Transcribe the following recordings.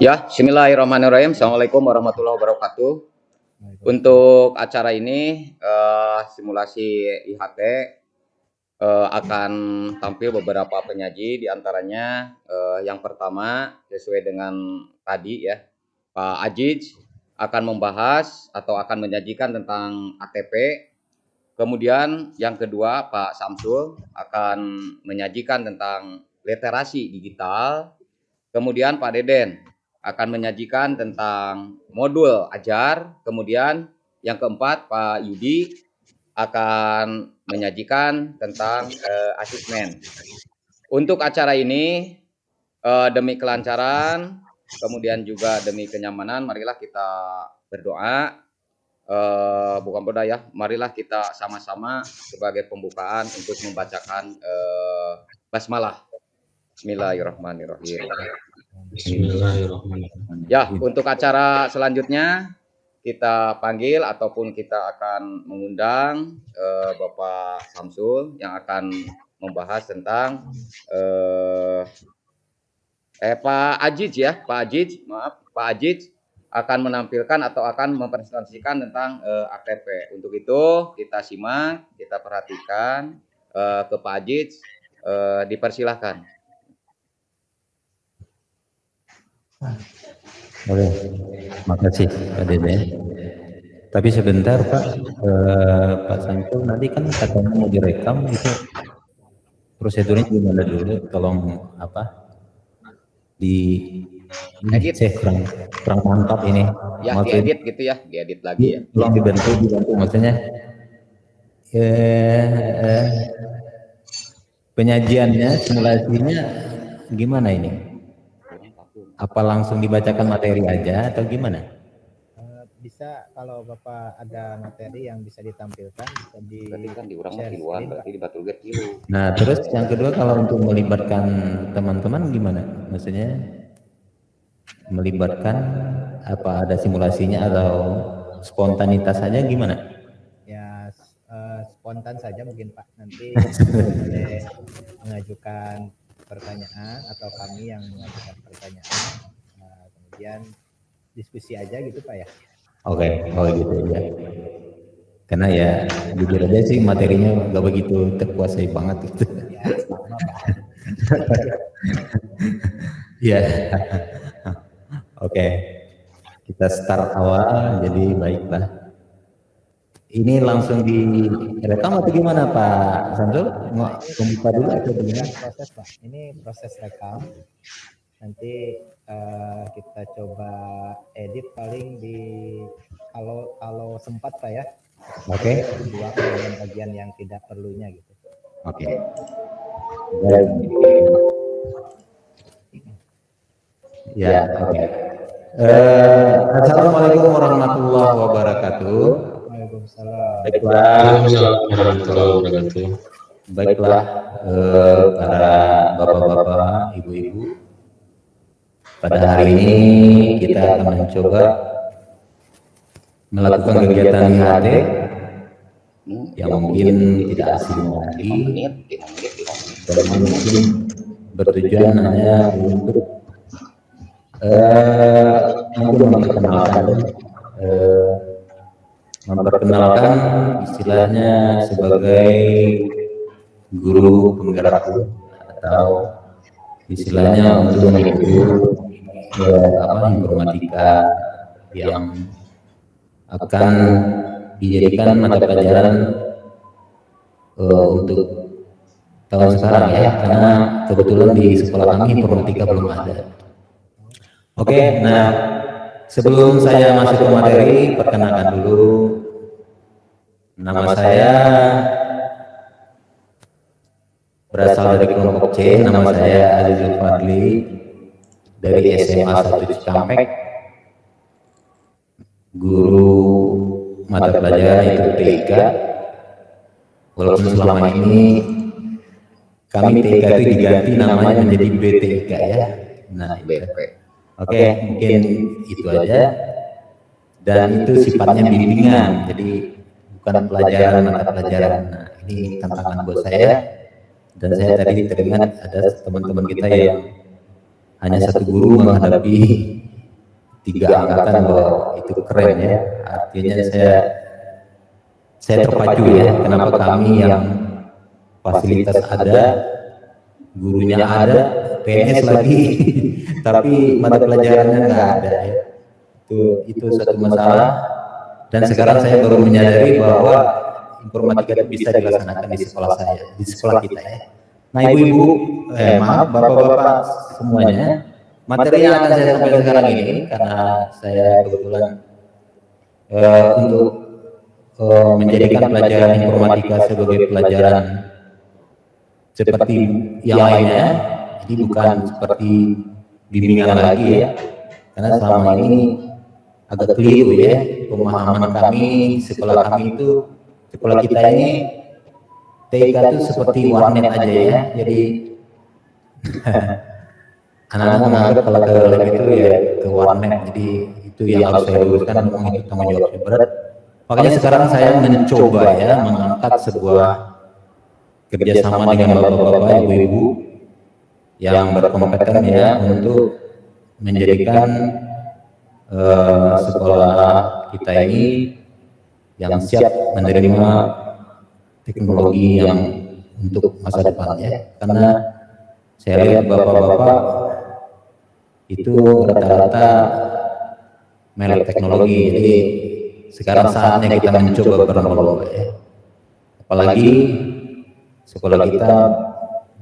Ya, bismillahirrahmanirrahim. Assalamualaikum warahmatullahi wabarakatuh. Untuk acara ini simulasi IHT akan tampil beberapa penyaji, diantaranya yang pertama sesuai dengan tadi ya, Pak Ajiz akan membahas atau akan menyajikan tentang ATP. Kemudian yang kedua Pak Samsul akan menyajikan tentang literasi digital. Kemudian Pak Deden akan menyajikan tentang modul ajar. Kemudian yang keempat Pak Yudi akan menyajikan tentang asesmen. Untuk acara ini demi kelancaran, kemudian juga demi kenyamanan, marilah kita berdoa. Bukan berdoa ya, marilah kita sama-sama sebagai pembukaan untuk membacakan basmalah. Bismillahirrahmanirrahim. Bismillahirrahmanirrahim. Ya, untuk acara selanjutnya kita panggil ataupun kita akan mengundang Bapak Samsul yang akan membahas tentang Pak Ajiz ya, Pak Ajiz, maaf, Pak Ajiz akan menampilkan atau akan mempresentasikan tentang ATP. Untuk itu kita simak, kita perhatikan ke Pak Ajiz, dipersilahkan. Oke, makasih Pak Dede. Tapi sebentar Pak, Pak Sangkul nanti kan katanya mau direkam itu prosedurnya gimana dulu? Tolong di edit. Saya kurang mantap ini. Ya, diedit gitu ya, diedit lagi ya. Tolong dibantu maksudnya. Penyajiannya, simulasinya gimana ini? Apa langsung dibacakan materi aja atau gimana? Bisa kalau Bapak ada materi yang bisa ditampilkan bisa di kan diurang di luar berarti di Batu Gede dulu. Nah, terus yang kedua kalau untuk melibatkan teman-teman gimana? Maksudnya melibatkan apa ada simulasinya atau spontanitas saja gimana? Ya spontan saja mungkin Pak, nanti boleh mengajukan pertanyaan atau kami yang mengajukan pertanyaan, kemudian diskusi aja gitu Pak ya. Oke, oh gitu ya. Karena ya jujur aja sih materinya nggak begitu terkuasai banget gitu. Ya, sama Pak. Ya. Oke. Kita start awal, jadi baiklah. Ini langsung direkam atau gimana Pak Samsul? Mau membuka dulu atau gimana? Proses Pak, ini proses rekam. Nanti kita coba edit paling di kalau sempat Pak ya. Oke. Buang bagian yang tidak perlunya gitu. Oke. Ya, oke. Assalamualaikum warahmatullahi wabarakatuh. Waalaikumsalam. Baiklah, para bapak-bapak, ibu-ibu. Pada hari ini kita akan mencoba melakukan kegiatan IHT yang mungkin tidak asing lagi dan mungkin bertujuan hanya untuk memperkenalkan istilahnya sebagai guru penggerak atau istilahnya untuk guru informatika yang akan dijadikan mata pelajaran untuk tahun sekarang ya, karena kebetulan di sekolah kami informatika belum ada. Oke, nah sebelum saya masuk ke materi, perkenalkan dulu. Nama saya berasal dari kelompok C, nama saya Azizul Fadli dari SMA 1 Cikampek, guru mata pelajaran itu TK. Walaupun selama ini kami TK itu diganti namanya menjadi BTK ya. Nah, BP. Oke, mungkin itu aja. Dan itu sifatnya bimbingan, jadi bukan pelajaran mata pelajaran. Nah, ini tantangan buat saya. Dan saya tadi teringat ada teman-teman kita yang hanya satu guru menghadapi 3 angkatan, wah itu keren ya. Artinya saya terpacu ya, kenapa kami yang fasilitas ada, gurunya ada, PNS lagi, tapi mata pelajarannya nggak ada ya. Itu satu masalah. Dan sekarang saya baru menyadari bahwa informatika itu bisa dilaksanakan di sekolah saya, di sekolah kita ya. Nah ibu-ibu, maaf bapak-bapak semuanya, materi yang akan saya sampaikan sekarang ini karena saya kebetulan untuk menjadikan pelajaran informatika sebagai pelajaran seperti yang lainnya, jadi bukan seperti bimbingan lagi ya, karena selama ini agak keliru ya pemahaman kami, sekolah kami itu, sekolah kita ini TK itu seperti warnet aja ya, jadi anak-anak menganggap kalau ke lab itu ya ke warnet, jadi itu yang harus saya luruskan, memang itu tanggung jawab saya berat. Makanya sekarang saya mencoba ya mengangkat sebuah kerjasama dengan bapak-bapak, ibu-ibu yang berkompeten ya untuk menjadikan sekolah kita ini yang siap menerima teknologi yang untuk masa depan ya, karena saya lihat bapak-bapak itu rata-rata melek teknologi, jadi sekarang saatnya kita mencoba berlomba-lomba ya, apalagi sekolah kita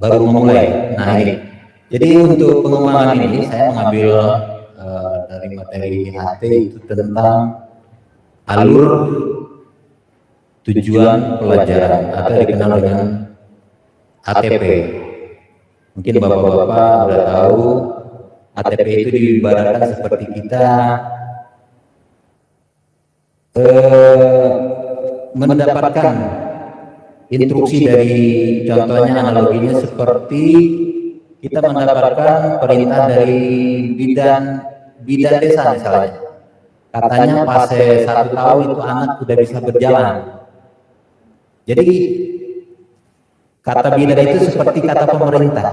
baru memulai. Nah ini, jadi untuk pengembangan ini saya mengambil dari materi HT itu tentang alur tujuan pelajaran atau dikenal dengan ATP. Mungkin bapak-bapak sudah tahu ATP itu diibaratkan seperti kita mendapatkan instruksi dari, contohnya analoginya seperti kita mendapatkan perintah dari bidan desa misalnya, katanya pas 1 tahun itu anak sudah bisa berjalan. Jadi kata bidan itu seperti kata pemerintah,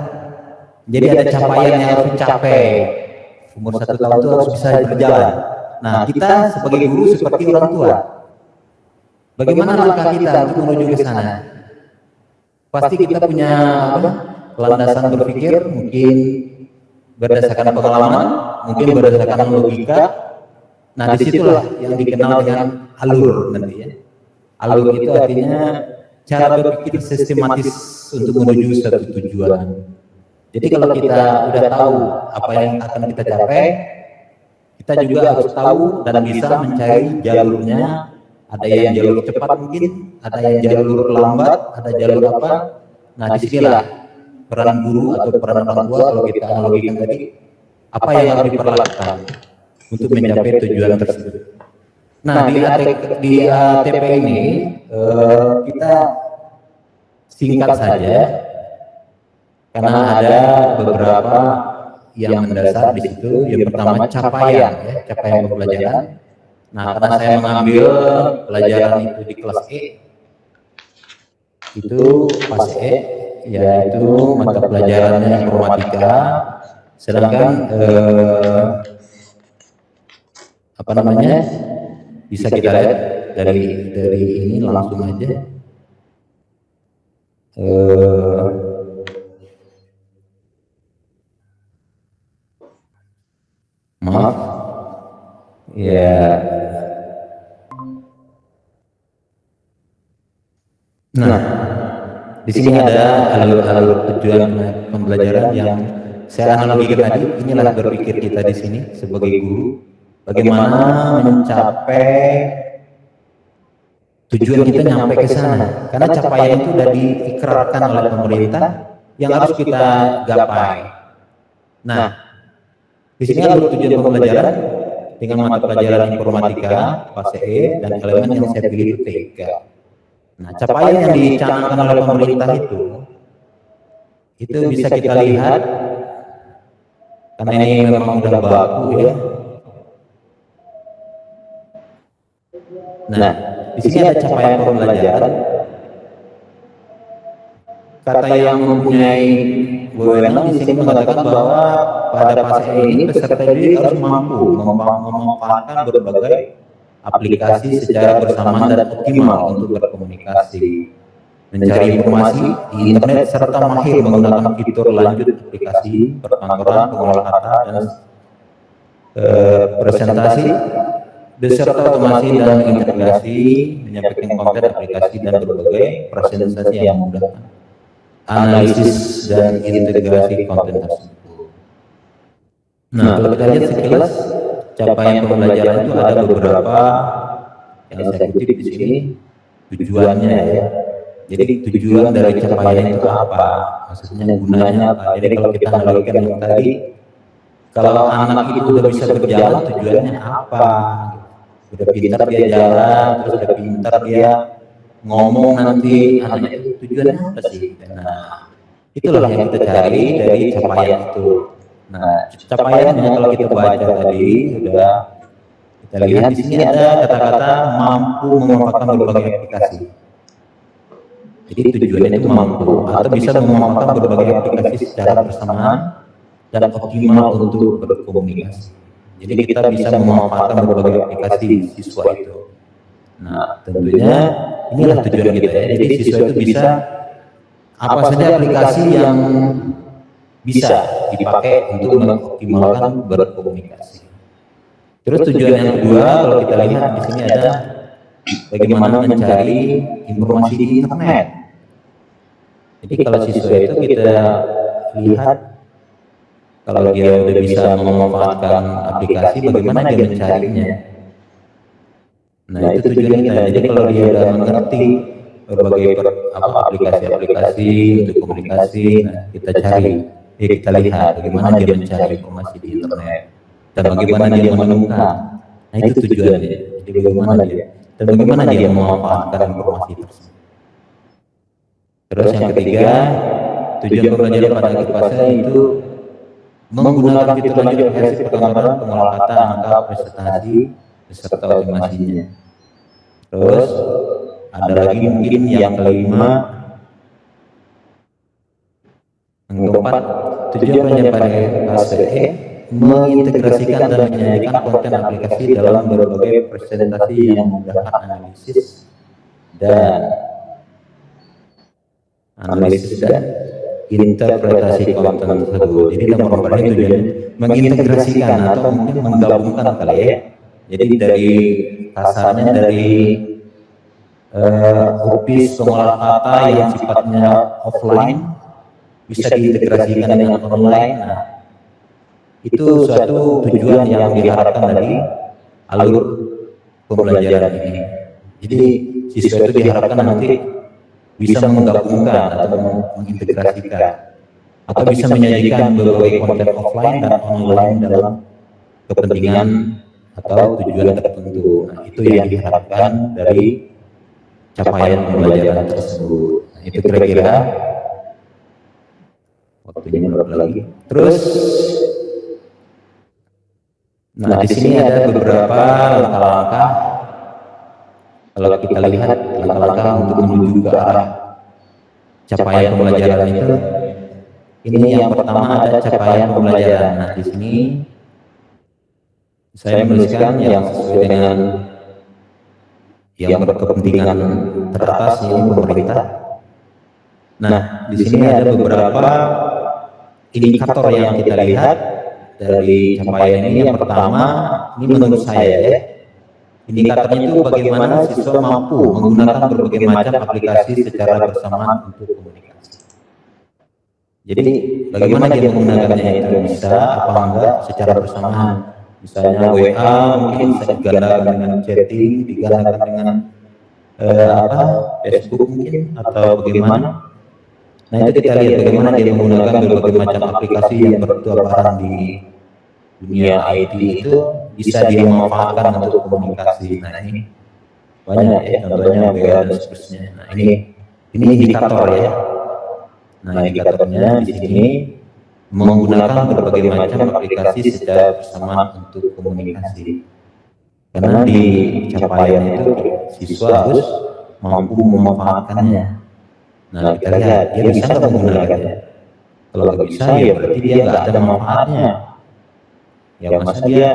jadi ada capaian yang harus dicapai, umur 1 tahun itu harus bisa berjalan. Nah kita sebagai guru seperti orang tua, bagaimana langkah kita untuk menuju ke sana? Pasti kita punya landasan berpikir, mungkin berdasarkan pengalaman, mungkin berdasarkan logika. Nah disitulah yang dikenal dengan alur nanti ya. Alur itu artinya cara berpikir sistematis untuk menuju satu tujuan. Jadi kalau kita udah tahu apa yang akan kita capai, kita juga harus tahu dan bisa mencari jalurnya. Ada yang jalur cepat mungkin, ada yang jalur lambat, ada jalur apa. Nah disinilah peran guru atau peran orang tua, kalau kita analogikan tadi, apa yang harus diperlakukan untuk mencapai tujuan tersebut. Nah di ATP ini kita singkat saja, karena ada beberapa yang mendasar di situ. Yang pertama capaian ya, capaian pembelajaran. Nah karena saya mengambil pelajaran itu di kelas E, itu pas E, yaitu mata pelajarannya informatika, sedangkan apa namanya, bisa kita lihat dari ini langsung aja. Maaf ya. Nah di sini ada alur tujuan pembelajaran yang saya analogikan tadi. Inilah berpikir kita di sini sebagai guru, bagaimana mencapai tujuan kita nyampe ke sana, karena capaian itu sudah diikrarkan oleh pemerintah yang harus kita gapai. Nah di sini alur tujuan pembelajaran dengan mata pelajaran informatika fase E dan elemen yang saya pilih itu TK. Nah capaian yang dicanangkan oleh pemerintah itu bisa kita lihat, karena ini memang udah baku ya. Nah di sini ada capaian pembelajaran. Kata yang mempunyai wewenang di sini mengatakan bahwa pada fase ini peserta didik harus mampu memanfaatkan berbagai aplikasi secara bersamaan dan optimal untuk berkomunikasi, mencari informasi di internet, serta mahir menggunakan fitur lanjut aplikasi perkantoran, pengolah kata, dan presentasi, beserta otomasi dan integrasi, menyampaikan konten aplikasi dan berbagai presentasi yang memudahkan analisis dan integrasi konten tersebut. Nah, kalau kita lihat sekilas capaian pembelajaran itu ada beberapa yang saya kutip di sini tujuannya ya. Jadi tujuan dari capaian itu apa? Maksudnya gunanya apa? Jadi kalau kita analogikan yang tadi, kalau anak itu udah bisa berjalan, tujuannya apa? Udah pintar dia jalan, terus udah pintar dia ngomong, nanti anaknya itu tujuannya apa sih? Nah, itulah yang kita cari dari capaian itu. Nah, capaiannya kalau kita baca tadi sudah kita lihat di sini ada kata-kata mampu memanfaatkan berbagai aplikasi. Jadi tujuannya itu mampu atau bisa memanfaatkan berbagai aplikasi secara bersamaan dan optimal untuk berkomunikasi. Jadi kita bisa memanfaatkan berbagai aplikasi siswa itu. Nah, tentunya inilah tujuan kita ya. Jadi siswa itu bisa apa saja aplikasi yang bisa dipakai untuk mengoptimalkan berkomunikasi. Terus tujuan yang kedua, kalau kita lihat di sini ada bagaimana mencari informasi di internet. Jadi kalau siswa itu kita lihat kalau dia udah bisa memanfaatkan aplikasi, bagaimana dia mencarinya. Nah, itu tujuan kita. Jadi kalau dia udah mengerti berbagai aplikasi-aplikasi untuk komunikasi, nah, kita cari, kita lihat bagaimana dia mencari informasi di internet dan bagaimana dia menemukan. Nah, itu tujuannya. Jadi bagaimana dia dan bagaimana dia memanfaatkan informasi tersebut. Terus yang ketiga, tujuan pembelajaran pada akhir fase itu menggunakan fitur lanjut versi perkantoran, pengolah kata, angka, presentasi, beserta otomasinya. Terus ada lagi mungkin yang kelima, yang keempat, tujuan pembelajaran pada akhir fase E mengintegrasikan dan menyajikan konten aplikasi dalam berbagai presentasi yang memudahkan analisis dan interpretasi konten tersebut. Jadi nomor 4 ini tujuannya mengintegrasikan atau mungkin menggabungkan kali ya. Jadi dari kasarnya dari office pengolah kata yang sifatnya offline bisa diintegrasikan dengan online. Nah, itu suatu tujuan yang diharapkan dari alur pembelajaran ini. Jadi siswa itu diharapkan nanti bisa menggabungkan atau mengintegrasikan atau bisa menyajikan berbagai konten offline dan online dalam kepentingan atau tujuan tertentu. Nah, itu yang diharapkan dari capaian pembelajaran tersebut. Nah, itu kira-kira waktunya berapa lagi. Terus, nah di sini ada beberapa langkah-langkah. Kalau kita lihat langkah-langkah untuk menuju ke arah capaian pembelajaran itu, ini yang pertama ada capaian pembelajaran. Nah di sini saya menuliskan yang sesuai dengan yang berkepentingan teratas, ini pemerintah. Nah di sini ada beberapa indikator yang kita lihat dari capaian ini. Yang pertama, ini menurut saya ya, indikatornya itu bagaimana siswa mampu menggunakan berbagai macam aplikasi secara bersamaan untuk komunikasi. Jadi bagaimana dia menggunakannya itu bisa apa enggak secara bersamaan. Misalnya WA mungkin bisa digandakan dengan chatting, digandakan dengan Facebook mungkin atau bagaimana. Nah itu kita lihat bagaimana dia menggunakan berbagai macam aplikasi yang bertuabaran di dunia IT itu bisa dia manfaatkan untuk komunikasi. Nah ini banyak ya, contohnya WA dan seterusnya. Nah ini indikator ya. Nah indikatornya di sini menggunakan berbagai macam aplikasi secara bersamaan untuk komunikasi. Karena di capaian itu siswa harus mampu memanfaatkannya. Nah kita lihat dia bisa nggak menggunakannya. Kalau nggak bisa ya berarti dia nggak ada manfaatnya. Ya masa dia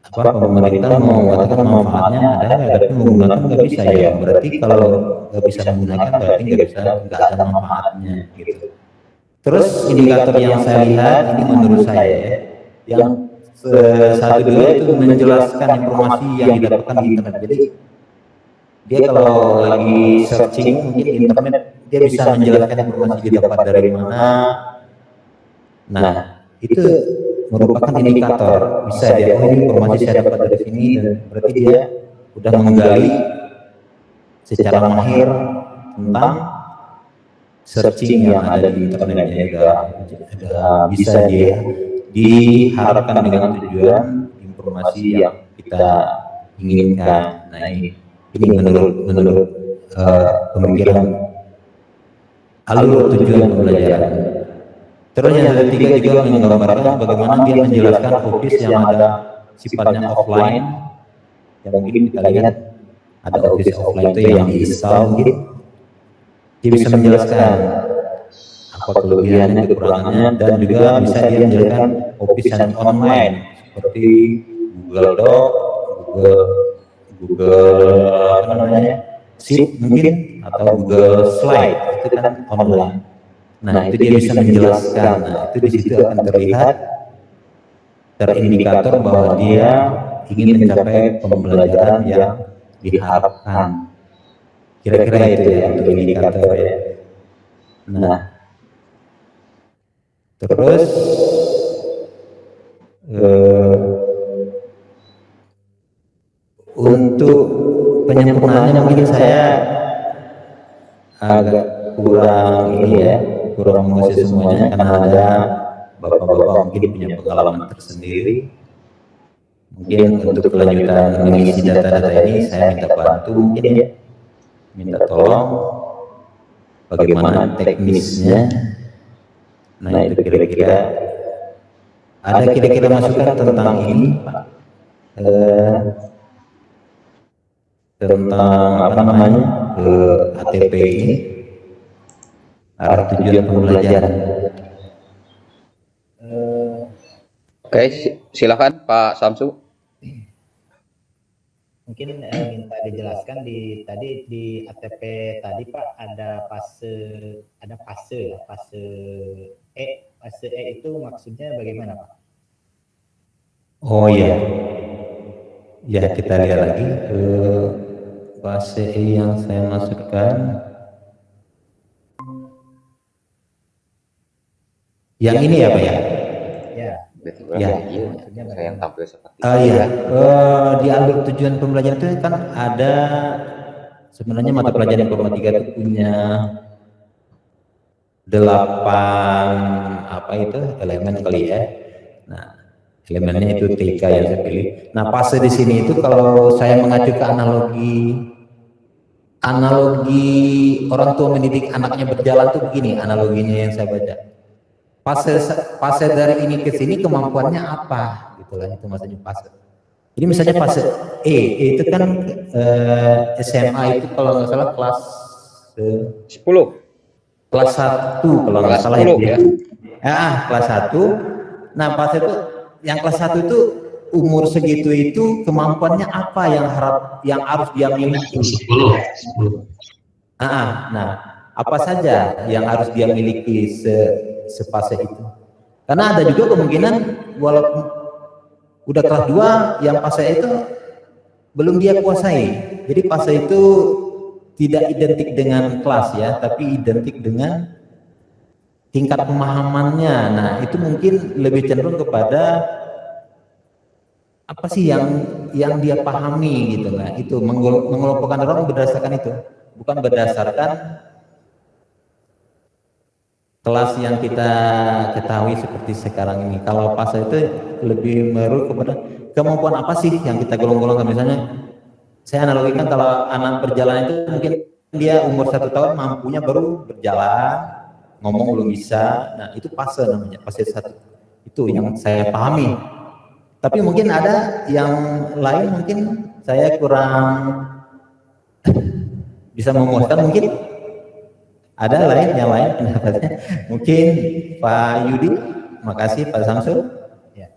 pemerintah mau mengatakan manfaatnya ada tapi menggunakan nggak bisa ya. Berarti kalau nggak bisa menggunakan berarti nggak ada manfaatnya gitu. Terus indikator yang saya lihat ini menurut saya ya, yang satu dua itu menjelaskan informasi yang didapatkan di internet. Jadi dia kalau lagi searching mungkin di internet dia bisa menjelaskan informasi didapat dari mana. Nah itu merupakan indikator, bisa dia oh ini informasi saya dapat dari sini, dan berarti dia udah menggali secara mahir tentang searching yang ada di internet ya, udah bisa dia diharapkan dengan tujuan informasi yang kita inginkan. Nah ini menurut pemikiran alur tujuan pembelajaran. Terus yang ketiga juga menggambarkan bagaimana dia menjelaskan office yang ada sifatnya offline, yang mungkin kita lihat ada office offline itu yang diinstal mungkin. Dia bisa menjelaskan apa kelebihannya, kekurangannya, dan juga bisa dia menjelaskan office yang online seperti Google Doc, Google apa namanya, Sheet mungkin, atau Google Slide, itu kan online. Nah itu dia bisa menjelaskan. Nah itu di situ akan terlihat terindikator bahwa dia ingin mencapai pembelajaran yang diharapkan. Kira-kira itu ya untuk indikator ya. Nah terus untuk penyempurnaannya mungkin saya agak kurang ini ya, kurang menguasai semuanya karena ada bapak-bapak mungkin punya pengalaman tersendiri. Mungkin untuk kelanjutan mengisi data-data ini saya minta bantu mungkin ya, minta tolong bagaimana teknisnya. Nah itu kira-kira ada kira-kira masukan tentang ini Pak, tentang apa namanya ATP ini, arah tujuan pembelajaran. Oke, silakan Pak Samsu. Mungkin minta dijelaskan di ATP tadi Pak ada fase E itu maksudnya bagaimana Pak? Oh iya, ya kita lihat lagi fase E yang saya masukkan. Yang ini ya Pak ya? Ya. Saya yang tampil seperti Iya. Di alur tujuan pembelajaran itu kan ada sebenarnya mata pelajaran informatika itu punya 8 apa itu elemen kali ya. Nah, elemennya itu TK yang saya pilih. Nah, fase di sini itu kalau saya mengacu ke analogi orang tua mendidik anaknya berjalan tuh begini analoginya yang saya baca. Fase dari ini ke sini kemampuannya apa gitu lah, itu maksudnya fase. Jadi misalnya fase E itu kan SMA itu kalau nggak salah kelas 10. Kelas 1 kalau nggak salah ya. Kelas 1. Nah, fase itu yang kelas 1 itu umur segitu itu kemampuannya apa yang harus dia miliki? 10. Nah, apa saja yang harus dia miliki sepase itu? Karena ada juga kemungkinan walaupun udah kelas 2 yang fase itu belum dia kuasai. Jadi fase itu tidak identik dengan kelas ya, tapi identik dengan tingkat pemahamannya. Nah, itu mungkin lebih cenderung kepada apa sih yang dia pahami gitu lah. Itu mengelompokkan orang berdasarkan itu, bukan berdasarkan kelas yang kita ketahui seperti sekarang ini. Kalau fase itu lebih merujuk kepada kemampuan apa sih yang kita golong-golongkan. Misalnya saya analogikan kalau anak berjalan itu mungkin dia umur 1 tahun mampunya baru berjalan, ngomong belum bisa. Nah itu fase namanya, fase 1. Itu yang saya pahami. Tapi mungkin ada yang lain mungkin saya kurang bisa memuaskan mungkin Ada lain yang lain pendapatnya? Mungkin Pak Yudi, makasih Pak Samsul, Ya,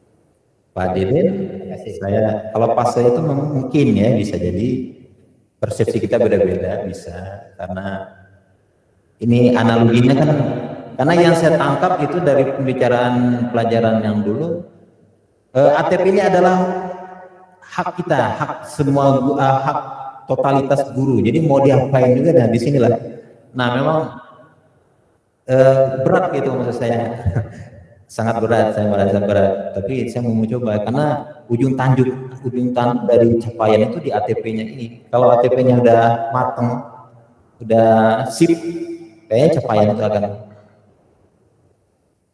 Pak Deden. terima kasih. Saya kalau fase itu memang mungkin ya bisa jadi persepsi kita beda-beda bisa karena ini analoginya kan karena yang saya tangkap itu dari pembicaraan pelajaran yang dulu ATP ini adalah hak kita, hak semua hak totalitas guru. Jadi mau diapain juga dan disinilah. Nah memang berat gitu maksud saya. Sangat berat, saya merasa berat. Tapi saya mau coba karena ujung tanduk dari capaian itu di ATP-nya ini. Kalau ATP-nya udah mateng, udah sip, kayaknya capaian itu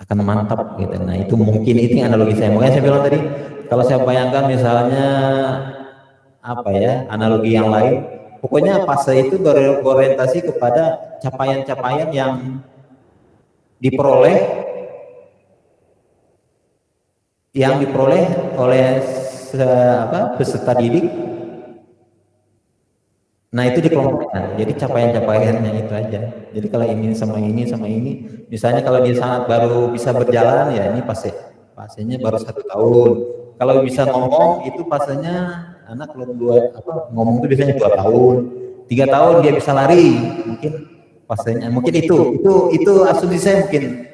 akan mantap gitu. Nah itu mungkin itu analogi saya. Makanya saya bilang tadi, kalau saya bayangkan misalnya apa ya analogi yang lain, pokoknya fase itu berorientasi kepada capaian-capaian yang diperoleh oleh peserta didik. Nah itu dikelompokkan. Jadi capaian-capaiannya itu aja. Jadi kalau ini sama ini sama ini, misalnya kalau dia sangat baru bisa berjalan ya ini fasenya baru 1 tahun. Kalau bisa ngomong itu fasenya anak kalau ngomong itu biasanya 2 tahun, 3 tahun dia bisa lari. Mungkin fasenya mungkin itu asumsi saya mungkin.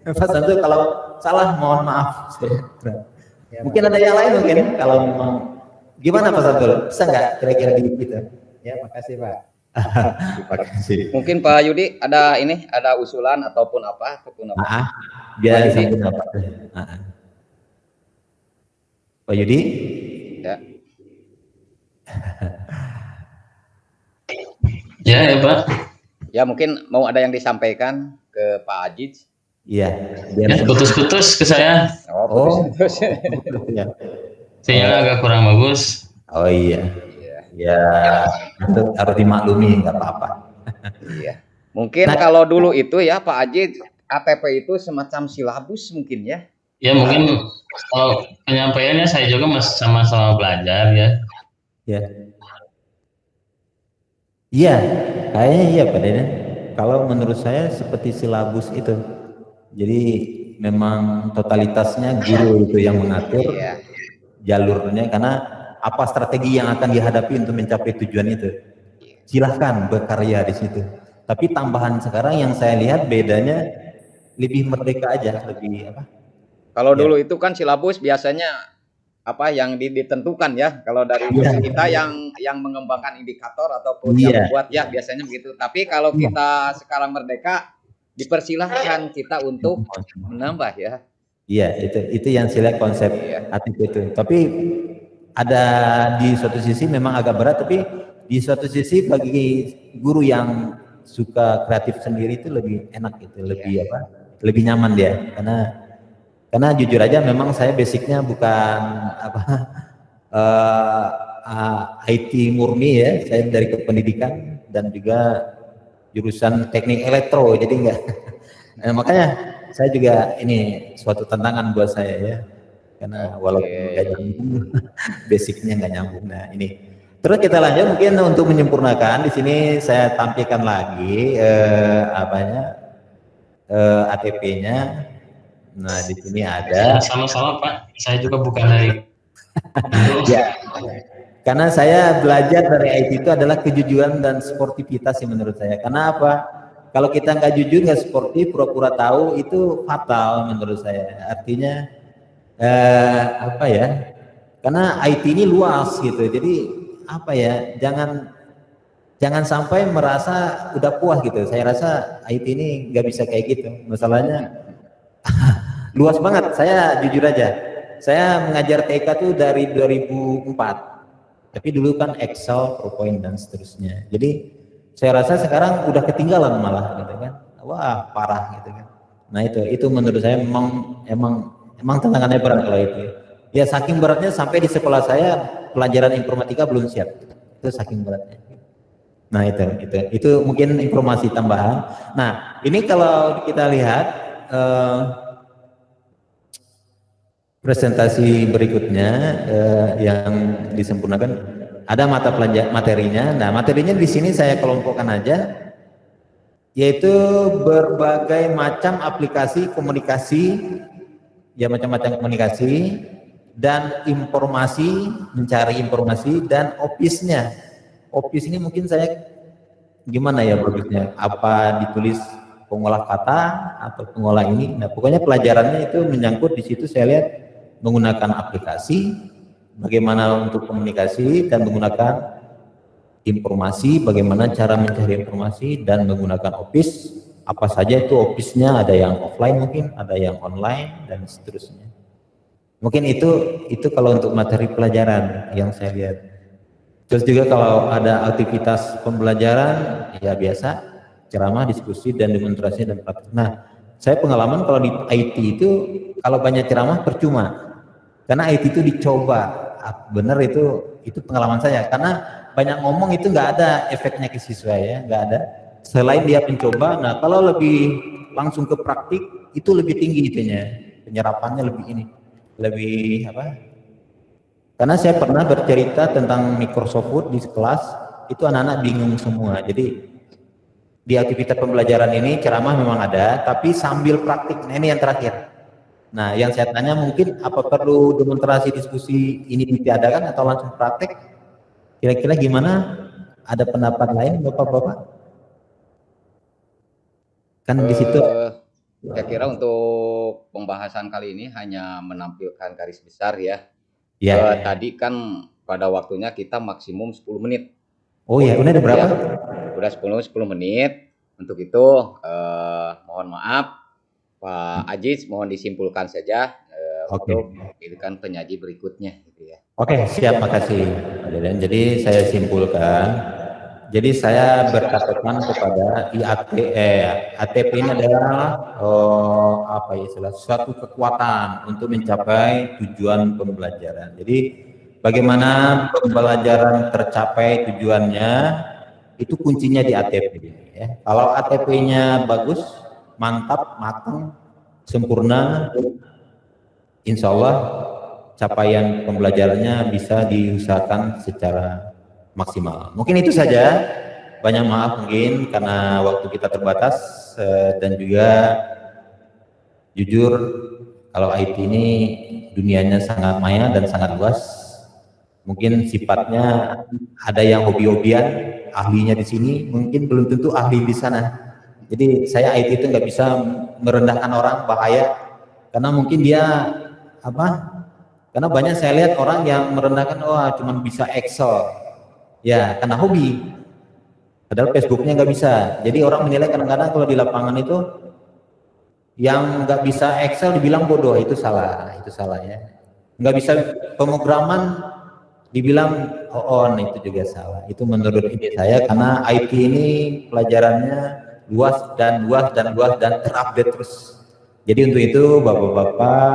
Pak Santo kalau salah mohon maaf. Ya, Mungkin ada yang lain mungkin kalau memang gimana Pak Santo? Bisa nggak kira-kira gitu? Ya, makasih Pak. Terima kasih. Mungkin Pak Yudi ada usulan ataupun apa? Biar disambung Pak. Pak Yudi? Ya. Ya Pak. Ya mungkin mau ada yang disampaikan ke Pak Aziz. Iya. Ya, putus-putus ke saya. Putus. Ya. Sinyalnya agak kurang bagus. Oh iya. Ya, itu harus dimaklumi, nggak apa-apa. Iya. Mungkin kalau dulu itu ya Pak Aziz, ATP itu semacam silabus mungkin ya. Ya mungkin kalau penyampaiannya saya juga masih sama-sama belajar ya. Ya. Iya, kayaknya iya Pak Deden. Kalau menurut saya seperti silabus itu. Jadi memang totalitasnya guru itu yang mengatur jalurnya karena apa strategi yang akan dihadapi untuk mencapai tujuan itu. Silahkan berkarya di situ. Tapi tambahan sekarang yang saya lihat bedanya lebih merdeka aja, lebih apa? Kalau dulu itu kan silabus biasanya apa yang ditentukan ya. Kalau dari kita yang mengembangkan indikator ataupun yang buat ya biasanya begitu. Tapi kalau kita sekarang merdeka dipersilahkan kita untuk menambah ya. Iya, itu yang saya lihat konsep ATP itu. Tapi ada di suatu sisi memang agak berat, tapi di suatu sisi bagi guru yang suka kreatif sendiri itu lebih enak gitu, lebih nyaman dia. Karena jujur aja memang saya basicnya bukan IT murni ya, saya dari kependidikan dan juga jurusan teknik elektro, jadi enggak. Nah, makanya saya juga ini suatu tantangan buat saya ya, karena walaupun nggak nyambung, basicnya nggak nyambung. Nah ini, terus kita lanjut mungkin untuk menyempurnakan di sini saya tampilkan lagi ATP-nya. Nah di sini ada. Sama-sama Pak, saya juga bukan dari. Ya. Karena saya belajar dari IT itu adalah kejujuran dan sportivitas sih menurut saya. Karena apa? Kalau kita nggak jujur, nggak sportif, pura-pura tahu itu fatal menurut saya. Artinya Karena IT ini luas gitu. Jadi jangan sampai merasa udah puas gitu. Saya rasa IT ini nggak bisa kayak gitu. Masalahnya luas banget. Saya jujur aja. Saya mengajar TK tuh dari 2004. Tapi dulu kan Excel, PowerPoint dan seterusnya. Jadi saya rasa sekarang udah ketinggalan malah gitu kan. Wah, parah gitu kan. Nah, itu menurut saya emang tantangannya berat kalau itu. Ya saking beratnya sampai di sekolah saya pelajaran informatika belum siap. Itu saking beratnya. Nah, itu mungkin informasi tambahan. Nah, ini kalau kita lihat presentasi berikutnya yang disempurnakan ada mata pelajaran materinya. Nah, materinya di sini saya kelompokkan aja. yaitu berbagai macam aplikasi komunikasi, ya macam-macam komunikasi dan informasi, mencari informasi dan office-nya. Office ini mungkin saya gimana ya bagusnya? Apa ditulis pengolah kata atau pengolah ini? Nah, pokoknya pelajarannya itu menyangkut di situ saya lihat menggunakan aplikasi, bagaimana untuk komunikasi dan menggunakan informasi, bagaimana cara mencari informasi dan menggunakan office, apa saja itu office-nya, ada yang offline mungkin, ada yang online dan seterusnya. Mungkin itu kalau untuk materi pelajaran yang saya lihat. Terus juga kalau ada aktivitas pembelajaran ya biasa ceramah, diskusi dan demonstrasi dan praktik. Nah, saya pengalaman kalau di IT itu kalau banyak ceramah percuma. Karena IT itu dicoba. Benar itu pengalaman saya karena banyak ngomong itu nggak ada efeknya ke siswa ya, nggak ada. Selain dia mencoba, nah kalau lebih langsung ke praktik itu lebih tinggi itunya, penyerapannya lebih ini, lebih apa? Karena saya pernah bercerita tentang Microsoft Word di kelas, itu anak-anak bingung semua. Jadi di aktivitas pembelajaran ini ceramah memang ada, tapi sambil praktik. Nah, ini yang terakhir. Nah, yang saya tanya mungkin apa perlu demonstrasi diskusi ini ditiadakan atau langsung praktek? Kira-kira gimana? Ada pendapat lain, Bapak-bapak? Kan di situ. Eh, saya kira untuk pembahasan kali ini hanya menampilkan garis besar ya. Ya. Tadi kan pada waktunya kita maksimum 10 menit. Oh ya, udah ada berapa? Ya, udah 10 menit. Untuk itu mohon maaf Pak Aziz, mohon disimpulkan saja Oke. untuk pilihan penyaji berikutnya gitu ya. Oke, siap, makasih Pak Deden. Jadi saya simpulkan, jadi saya berkatakan kepada ATP ini adalah apa ya istilah, suatu kekuatan untuk mencapai tujuan pembelajaran. Jadi bagaimana pembelajaran tercapai tujuannya itu kuncinya di ATP. Ya. Kalau ATP-nya bagus, mantap, matang, sempurna, insya Allah capaian pembelajarannya bisa diusahakan secara maksimal. Mungkin itu saja. Banyak maaf mungkin karena waktu kita terbatas dan juga jujur kalau IT ini dunianya sangat maya dan sangat luas. Mungkin sifatnya ada yang hobi-hobian, ahlinya di sini, mungkin belum tentu ahli di sana. Jadi saya IT itu nggak bisa merendahkan orang, bahaya karena mungkin dia apa? Karena banyak saya lihat orang yang merendahkan, wah cuma bisa Excel, ya karena hobi. Padahal Facebooknya nggak bisa. Jadi orang menilai kadang-kadang kalau di lapangan itu yang nggak bisa Excel dibilang bodoh, itu salah ya. Nggak bisa pemrograman dibilang on, itu juga salah. Itu menurut ide saya karena IT ini pelajarannya luas dan terupdate terus. Jadi untuk itu bapak-bapak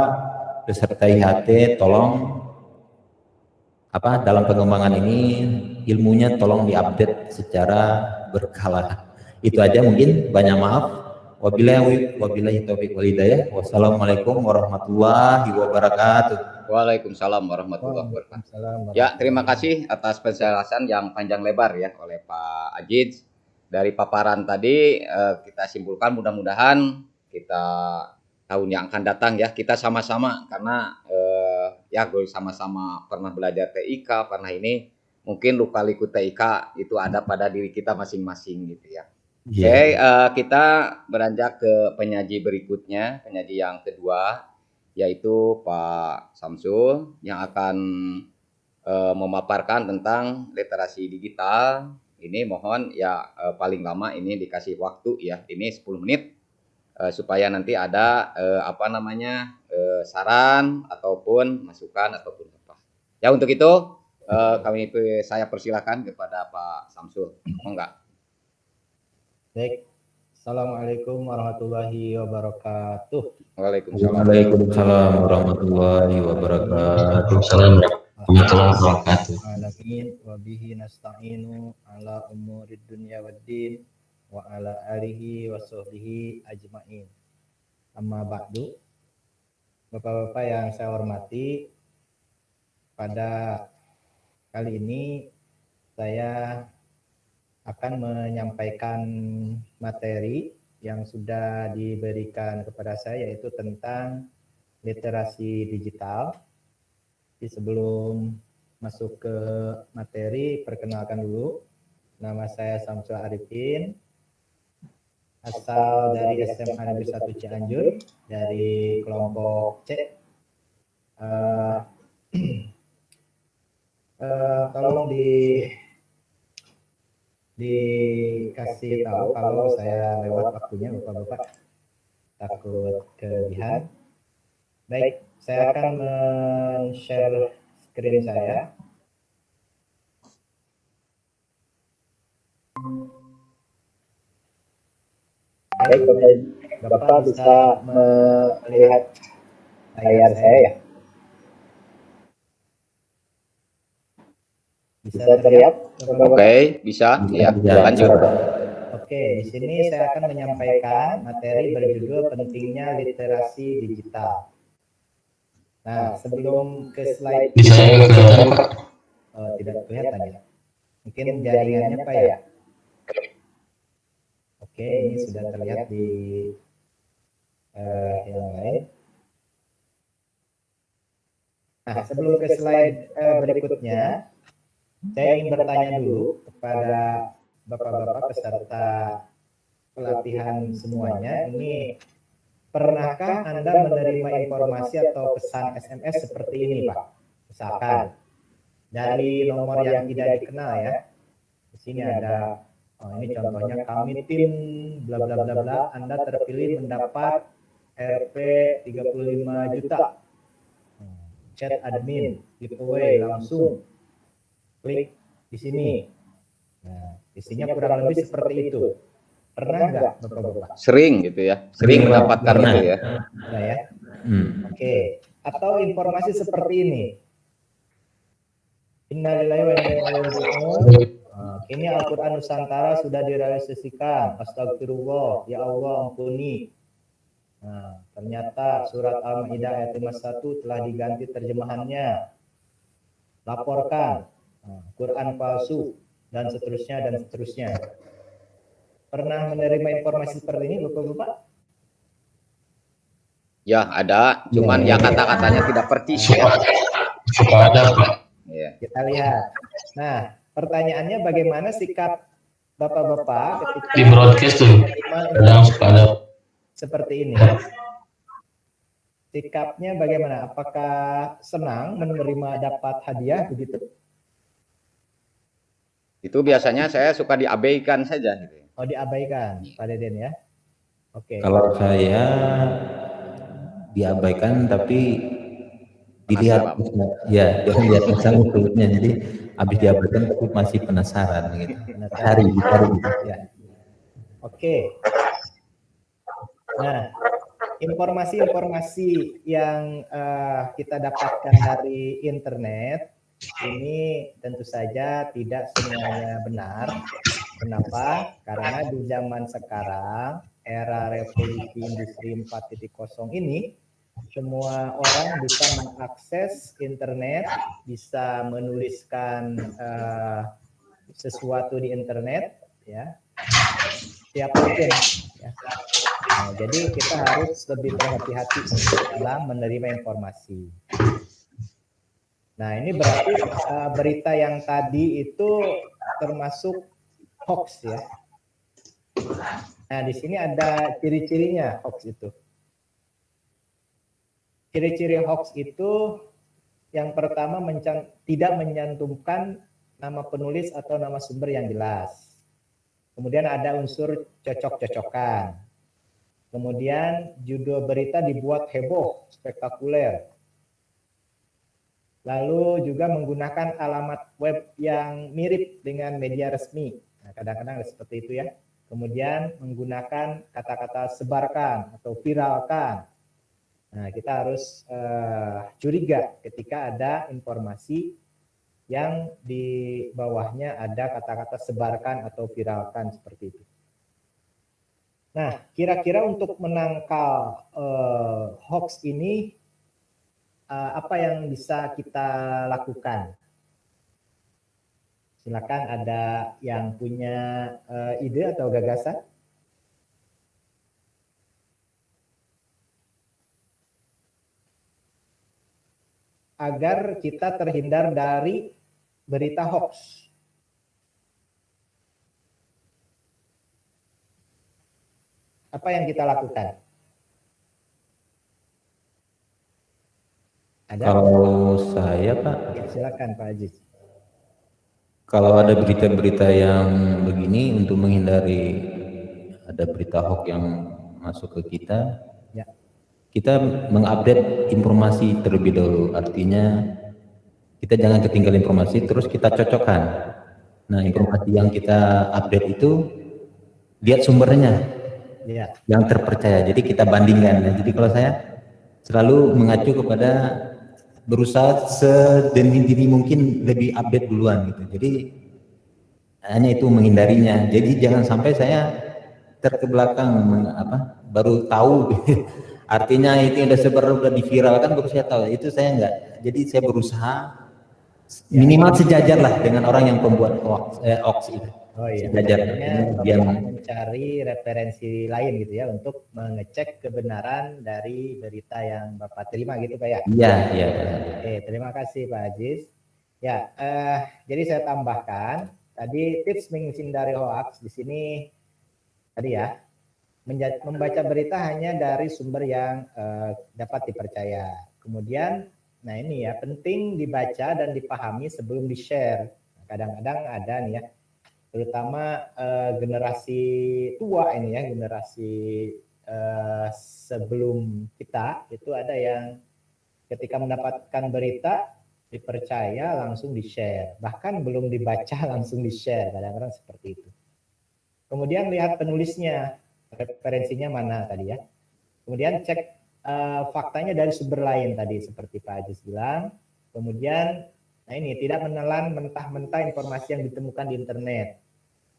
peserta IHT tolong dalam pengembangan ini ilmunya tolong diupdate secara berkala. Itu aja mungkin, banyak maaf. Wabillahi taufiq wal hidayah. Wassalamualaikum warahmatullahi wabarakatuh. Waalaikumsalam warahmatullahi wabarakatuh. Ya, terima kasih atas penjelasan yang panjang lebar ya oleh Pak Aziz. Dari paparan tadi kita simpulkan mudah-mudahan kita tahun yang akan datang ya kita sama-sama karena ya gue sama-sama pernah belajar TIK, pernah ini mungkin luka-liku TIK itu ada pada diri kita masing-masing gitu ya. Oke, kita beranjak ke penyaji berikutnya, penyaji yang kedua yaitu Pak Samsul yang akan memaparkan tentang literasi digital. Ini mohon ya paling lama ini dikasih waktu ya, ini 10 menit supaya nanti ada saran ataupun masukan ataupun apa. Ya untuk itu saya persilakan kepada Pak Samsul. Mau enggak? Baik. Assalamualaikum warahmatullahi wabarakatuh. Waalaikumsalam warahmatullahi wabarakatuh. Assalamualaikum warahmatullahi wabarakatuh. Alamin wa bihi nasta'inu ala umurid dunya waddin wa ala alihi wa sahbihi ajmain. Amma ba'du. Bapak-bapak yang saya hormati, pada kali ini saya akan menyampaikan materi yang sudah diberikan kepada saya, yaitu tentang literasi digital. Jadi sebelum masuk ke materi, perkenalkan dulu. Nama saya Samsul Arifin, asal dari SMA Negeri 1 Cianjur, dari kelompok C. Tolong dikasih tahu kalau saya lewat waktunya, Bapak-bapak, takut kelebihan. Baik, saya akan men-share screen saya. Baik, Bapak bisa melihat layar saya ya? Bisa terlihat? Oke, bisa. Ya, lanjut. Oke, di sini saya akan menyampaikan materi berjudul pentingnya literasi digital. Nah, sebelum ke slide Bisa ya kelihatan Pak? tidak kelihatan ya. Mungkin jaringannya Pak ya. Oke, ini sudah terlihat di yang lain. Nah, sebelum ke slide berikutnya, saya ingin bertanya dulu kepada Bapak-bapak peserta pelatihan semuanya. Ini pernahkah Anda menerima informasi atau pesan SMS seperti ini, Pak? Misalkan dari nomor yang tidak dikenal ya. Di sini ada, ini contohnya, kami tim bla bla bla bla, Anda terpilih mendapat Rp 35 juta. Chat admin, giveaway langsung klik di sini. Nah, isinya kurang lebih seperti itu. Pernah nggak Bapak-bapak? Sering gitu ya. Sering mendapatkan itu ya. Nah ya. Oke. Atau informasi seperti ini. Innalillahi wa inna ilaihi raji'un. Kini Al-Quran Nusantara sudah direalisasikan. Astagfirullah, ya Allah ampuni. Nah, ternyata surat Al-Maidah ayat 51 telah diganti terjemahannya. Laporkan, Quran palsu, dan seterusnya dan seterusnya. Pernah menerima informasi seperti ini, Bapak-bapak? Ya, ada. Cuman ya kata-katanya tidak persis ya. Suka ada Pak. Ya. Kita lihat. Nah, pertanyaannya bagaimana sikap Bapak-bapak ketika Di broadcast tuh kadang suka ada. Seperti ini. Sikapnya bagaimana? Apakah senang menerima dapat hadiah begitu? Itu biasanya saya suka diabaikan saja. Oh, diabaikan, Pak Deden ya? Oke. Kalau saya diabaikan tapi dilihat, ya jangan lihat sama kulitnya, jadi habis diabaikan tapi masih penasaran gitu. Cari. Ya. Oke. Nah, informasi-informasi yang kita dapatkan dari internet ini tentu saja tidak semuanya benar. Kenapa? Karena di zaman sekarang, era revolusi industri 4.0 ini, semua orang bisa mengakses internet, bisa menuliskan sesuatu di internet, ya, siapapun. Ya. Nah, jadi kita harus lebih berhati-hati dalam menerima informasi. Nah, ini berarti berita yang tadi itu termasuk hoax ya. Nah, di sini ada ciri-cirinya hoax itu. Ciri-ciri hoax itu yang pertama tidak menyantumkan nama penulis atau nama sumber yang jelas. Kemudian ada unsur cocok-cocokan. Kemudian judul berita dibuat heboh, spektakuler. Lalu juga menggunakan alamat web yang mirip dengan media resmi. Nah, kadang-kadang seperti itu ya. Kemudian menggunakan kata-kata sebarkan atau viralkan. Nah, kita harus curiga ketika ada informasi yang di bawahnya ada kata-kata sebarkan atau viralkan seperti itu. Nah, kira-kira untuk menangkal hoax ini, apa yang bisa kita lakukan? Silakan ada yang punya ide atau gagasan? Agar kita terhindar dari berita hoax. Apa yang kita lakukan? Ada? Kalau saya Pak, Ya, silakan Pak Aziz. kalau ada berita-berita yang begini untuk menghindari ada berita hoax yang masuk ke kita, Ya. kita mengupdate informasi terlebih dahulu. Artinya kita jangan ketinggalan informasi, terus kita cocokkan. Nah, informasi yang kita update itu lihat sumbernya Ya. yang terpercaya. Jadi kita bandingkan. Nah, jadi kalau saya selalu mengacu kepada berusaha sedini mungkin lebih update duluan gitu. Jadi hanya itu menghindarinya. Jadi jangan sampai saya terkebelakang baru tahu. Artinya itu yang udah sebar udah diviralkan baru saya tahu. Itu saya enggak. Jadi saya berusaha minimal sejajar lah dengan orang yang pembuat hoax itu. Oh iya, Sejajar. artinya Dia Bapak mencari referensi lain gitu ya untuk mengecek kebenaran dari berita yang Bapak terima gitu Pak ya? iya, iya. Oke, terima kasih Pak Aziz. Ya, jadi saya tambahkan tadi tips menghindari hoax di sini tadi ya, membaca berita hanya dari sumber yang dapat dipercaya. Kemudian, nah ini ya penting dibaca dan dipahami sebelum di-share. Kadang-kadang ada nih ya, terutama generasi tua ini ya, generasi sebelum kita itu ada yang ketika mendapatkan berita dipercaya langsung di-share, bahkan belum dibaca langsung di-share, kadang-kadang seperti itu. Kemudian lihat penulisnya, referensinya mana tadi ya. Kemudian cek faktanya dari sumber lain tadi seperti Pak Aziz bilang. Kemudian nah ini tidak menelan mentah-mentah informasi yang ditemukan di internet.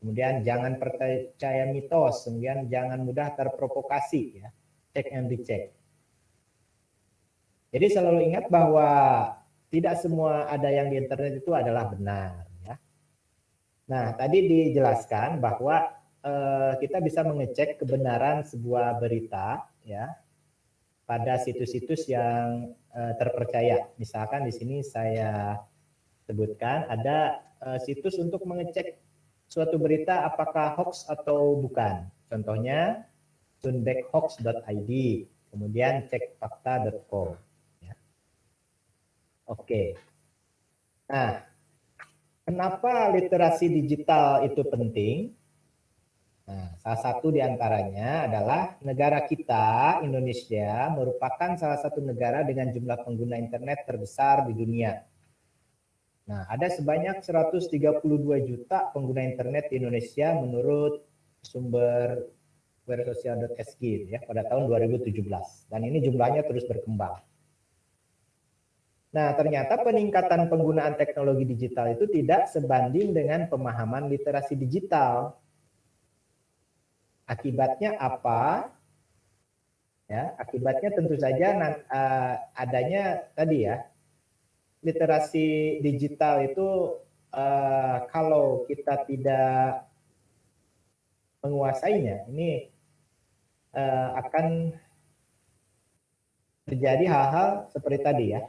Kemudian jangan percaya mitos, kemudian jangan mudah terprovokasi ya. Cek and recheck. Jadi selalu ingat bahwa tidak semua ada yang di internet itu adalah benar ya. Nah, tadi dijelaskan bahwa kita bisa mengecek kebenaran sebuah berita ya pada situs-situs yang terpercaya. Misalkan di sini saya sebutkan ada situs untuk mengecek suatu berita apakah hoax atau bukan. Contohnya sunbackhoax.id, kemudian cekfakta.com. Ya. Oke. Nah, kenapa literasi digital itu penting? Nah, salah satu diantaranya adalah negara kita, Indonesia, merupakan salah satu negara dengan jumlah pengguna internet terbesar di dunia. Nah, ada sebanyak 132 juta pengguna internet di Indonesia menurut sumber wersocial.sg ya pada tahun 2017. Dan ini jumlahnya terus berkembang. Nah, ternyata peningkatan penggunaan teknologi digital itu tidak sebanding dengan pemahaman literasi digital. Akibatnya apa? Ya, akibatnya tentu saja adanya tadi ya, literasi digital itu kalau kita tidak menguasainya, ini akan terjadi hal-hal seperti tadi ya.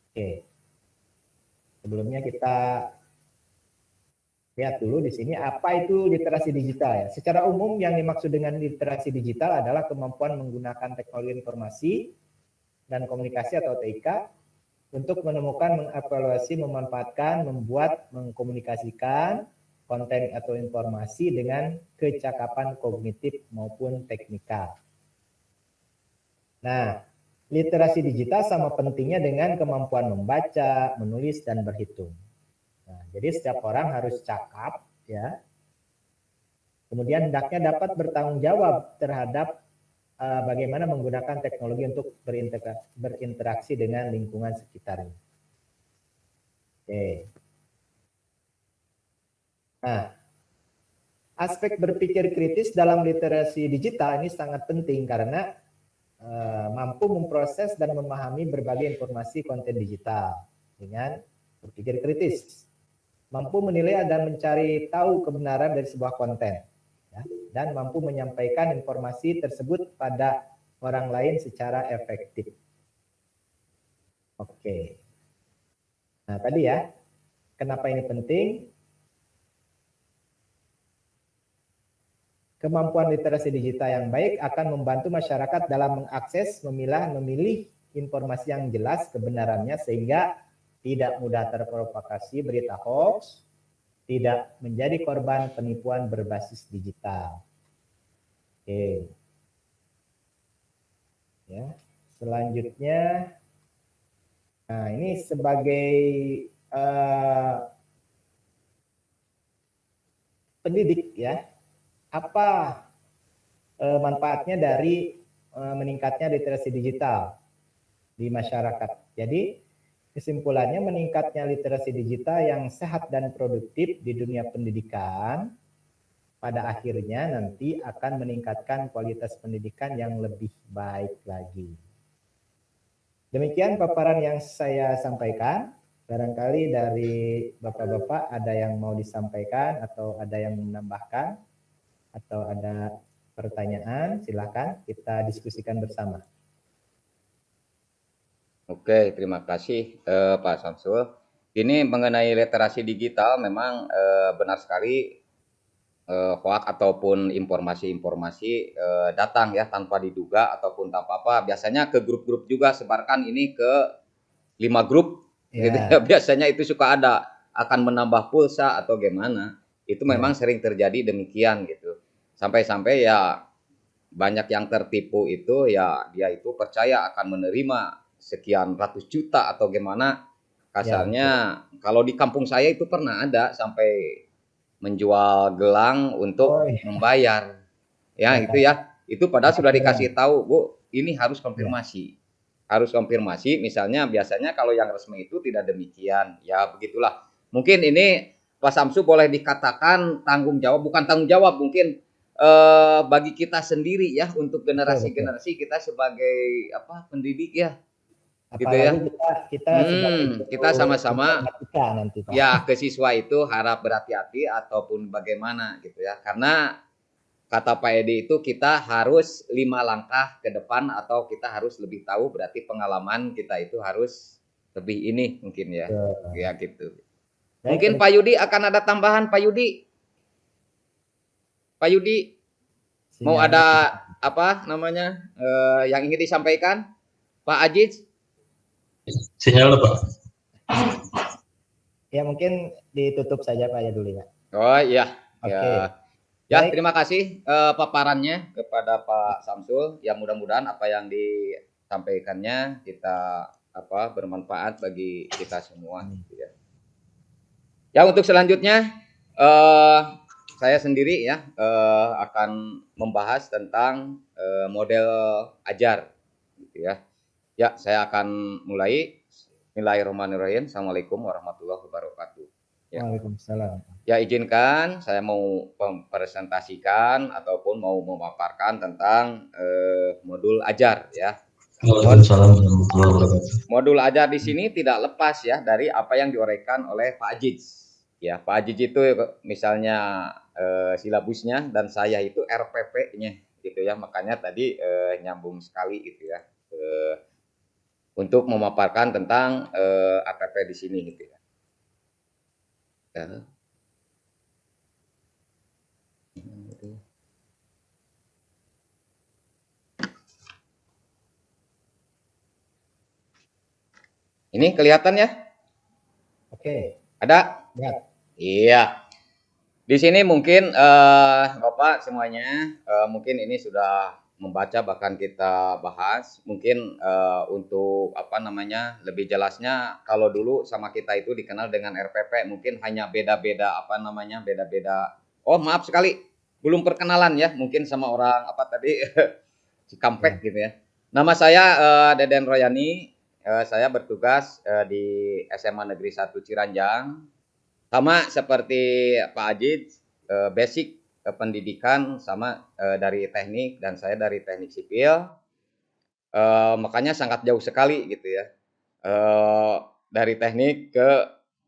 Oke. Sebelumnya kita lihat dulu di sini apa itu literasi digital ya. Secara umum yang dimaksud dengan literasi digital adalah kemampuan menggunakan teknologi informasi dan komunikasi atau TIK untuk menemukan, mengevaluasi, memanfaatkan, membuat, mengkomunikasikan konten atau informasi dengan kecakapan kognitif maupun teknikal. Nah, literasi digital sama pentingnya dengan kemampuan membaca, menulis, dan berhitung. Nah, jadi setiap orang harus cakap, ya. Kemudian hendaknya dapat bertanggung jawab terhadap bagaimana menggunakan teknologi untuk berinteraksi dengan lingkungan sekitarnya. Oke. Nah, aspek berpikir kritis dalam literasi digital ini sangat penting karena mampu memproses dan memahami berbagai informasi konten digital dengan berpikir kritis. mampu menilai dan mencari tahu kebenaran dari sebuah konten, ya, dan mampu menyampaikan informasi tersebut pada orang lain secara efektif. Oke. Nah, tadi ya, kenapa ini penting? Kemampuan literasi digital yang baik akan membantu masyarakat dalam mengakses, memilah, memilih informasi yang jelas kebenarannya sehingga tidak mudah terprovokasi berita hoax, tidak menjadi korban penipuan berbasis digital. Oke. Ya, selanjutnya, nah ini sebagai pendidik ya, apa manfaatnya dari meningkatnya literasi digital di masyarakat. Jadi kesimpulannya meningkatnya literasi digital yang sehat dan produktif di dunia pendidikan pada akhirnya nanti akan meningkatkan kualitas pendidikan yang lebih baik lagi. Demikian paparan yang saya sampaikan. Barangkali dari Bapak-Bapak ada yang mau disampaikan atau ada yang menambahkan atau ada pertanyaan, silakan kita diskusikan bersama. Oke, terima kasih Pak Samsul. Ini mengenai literasi digital memang benar sekali hoax ataupun informasi-informasi datang ya tanpa diduga ataupun tanpa apa. Biasanya ke grup-grup juga sebarkan ini ke 5 grup gitu ya. Biasanya itu suka ada akan menambah pulsa atau gimana. Itu memang sering terjadi demikian gitu. Sampai-sampai ya banyak yang tertipu itu ya dia itu percaya akan menerima sekian ratus juta atau gimana kasarnya. Kalau di kampung saya itu pernah ada sampai menjual gelang untuk membayar ya itu ya, itu padahal sudah dikasih tahu Bu, ini harus konfirmasi misalnya. Biasanya kalau yang resmi itu tidak demikian ya, begitulah. Mungkin ini Pak Samsu boleh dikatakan tanggung jawab, bukan tanggung jawab mungkin bagi kita sendiri ya, untuk generasi-generasi kita sebagai apa pendidik ya. Gitu ya. Kita sama-sama nanti, Pak. ya ke siswa itu harap berhati-hati ataupun bagaimana gitu ya. Karena kata Pak Edi itu kita harus 5 langkah ke depan atau kita harus lebih tahu, berarti pengalaman kita itu harus lebih ini mungkin ya. Ya gitu. Mungkin Pak Yudi akan ada tambahan Pak Yudi. Pak Yudi mau ada apa namanya yang ingin disampaikan? Pak Aziz? Sinyal Pak. Ya mungkin ditutup saja Pak ya dulu ya. Oh iya. Oke. Ya, terima kasih paparannya kepada Pak Samsul. Ya mudah-mudahan apa yang disampaikannya kita apa bermanfaat bagi kita semua. Ya untuk selanjutnya saya sendiri ya akan membahas tentang model ajar, gitu ya. Ya saya akan mulai. Bismillahirrahmanirrahim. Assalamualaikum warahmatullahi wabarakatuh. Ya. Waalaikumsalam. Ya izinkan saya mau mempresentasikan ataupun mau memaparkan tentang modul ajar ya. Modul ajar di sini tidak lepas ya dari apa yang diuraikan oleh Pak Aziz. Ya Pak Aziz itu misalnya silabusnya dan saya itu RPP-nya gitu ya. Makanya tadi nyambung sekali gitu ya. Untuk memaparkan tentang APP di sini gitu ya. Ini kelihatan ya? Oke. Ada? Ya. Iya. Di sini mungkin Bapak semuanya mungkin ini sudah membaca bahkan kita bahas. Mungkin untuk apa namanya lebih jelasnya kalau dulu sama kita itu dikenal dengan RPP, mungkin hanya beda-beda apa namanya beda-beda. Oh maaf sekali belum perkenalan ya, mungkin sama orang apa tadi Cikampek gitu ya. Nama saya Deden Royani. Saya bertugas di SMA Negeri 1 Ciranjang. Sama seperti Pak Aziz, basic pendidikan sama dari teknik dan saya dari teknik sipil. Makanya sangat jauh sekali gitu ya. Dari teknik ke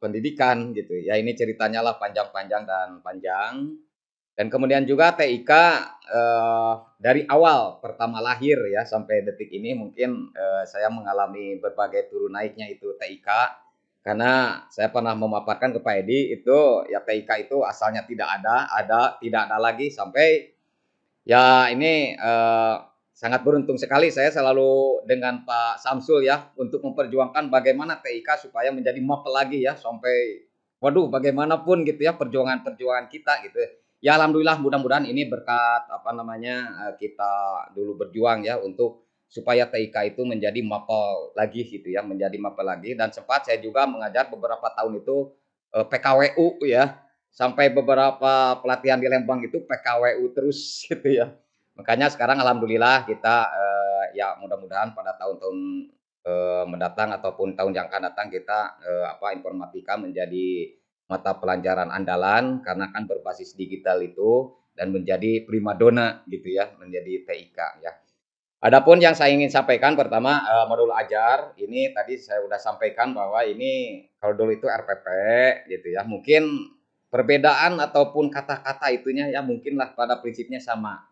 pendidikan gitu. Ya ini ceritanya lah panjang-panjang dan panjang. Dan kemudian juga TIK dari awal pertama lahir ya sampai detik ini mungkin saya mengalami berbagai turun naiknya itu TIK. Karena saya pernah memaparkan ke Pak Edi itu ya TIK itu asalnya tidak ada, tidak ada lagi sampai ya ini sangat beruntung sekali saya selalu dengan Pak Samsul ya untuk memperjuangkan bagaimana TIK supaya menjadi mapel lagi ya sampai waduh bagaimanapun gitu ya perjuangan-perjuangan kita gitu. Ya alhamdulillah mudah-mudahan ini berkat apa namanya kita dulu berjuang ya untuk supaya TIK itu menjadi mapel lagi gitu ya, menjadi mapel lagi dan sempat saya juga mengajar beberapa tahun itu PKWU ya. Sampai beberapa pelatihan di Lembang itu PKWU terus gitu ya. Makanya sekarang alhamdulillah kita ya mudah-mudahan pada tahun-tahun mendatang ataupun tahun yang akan datang kita informatika menjadi mata pelajaran andalan karena kan berbasis digital itu dan menjadi primadona gitu ya, menjadi TIK ya. Adapun yang saya ingin sampaikan pertama modul ajar ini tadi saya sudah sampaikan bahwa ini kalau dulu itu RPP gitu ya. Mungkin perbedaan ataupun kata-kata itunya ya mungkinlah pada prinsipnya sama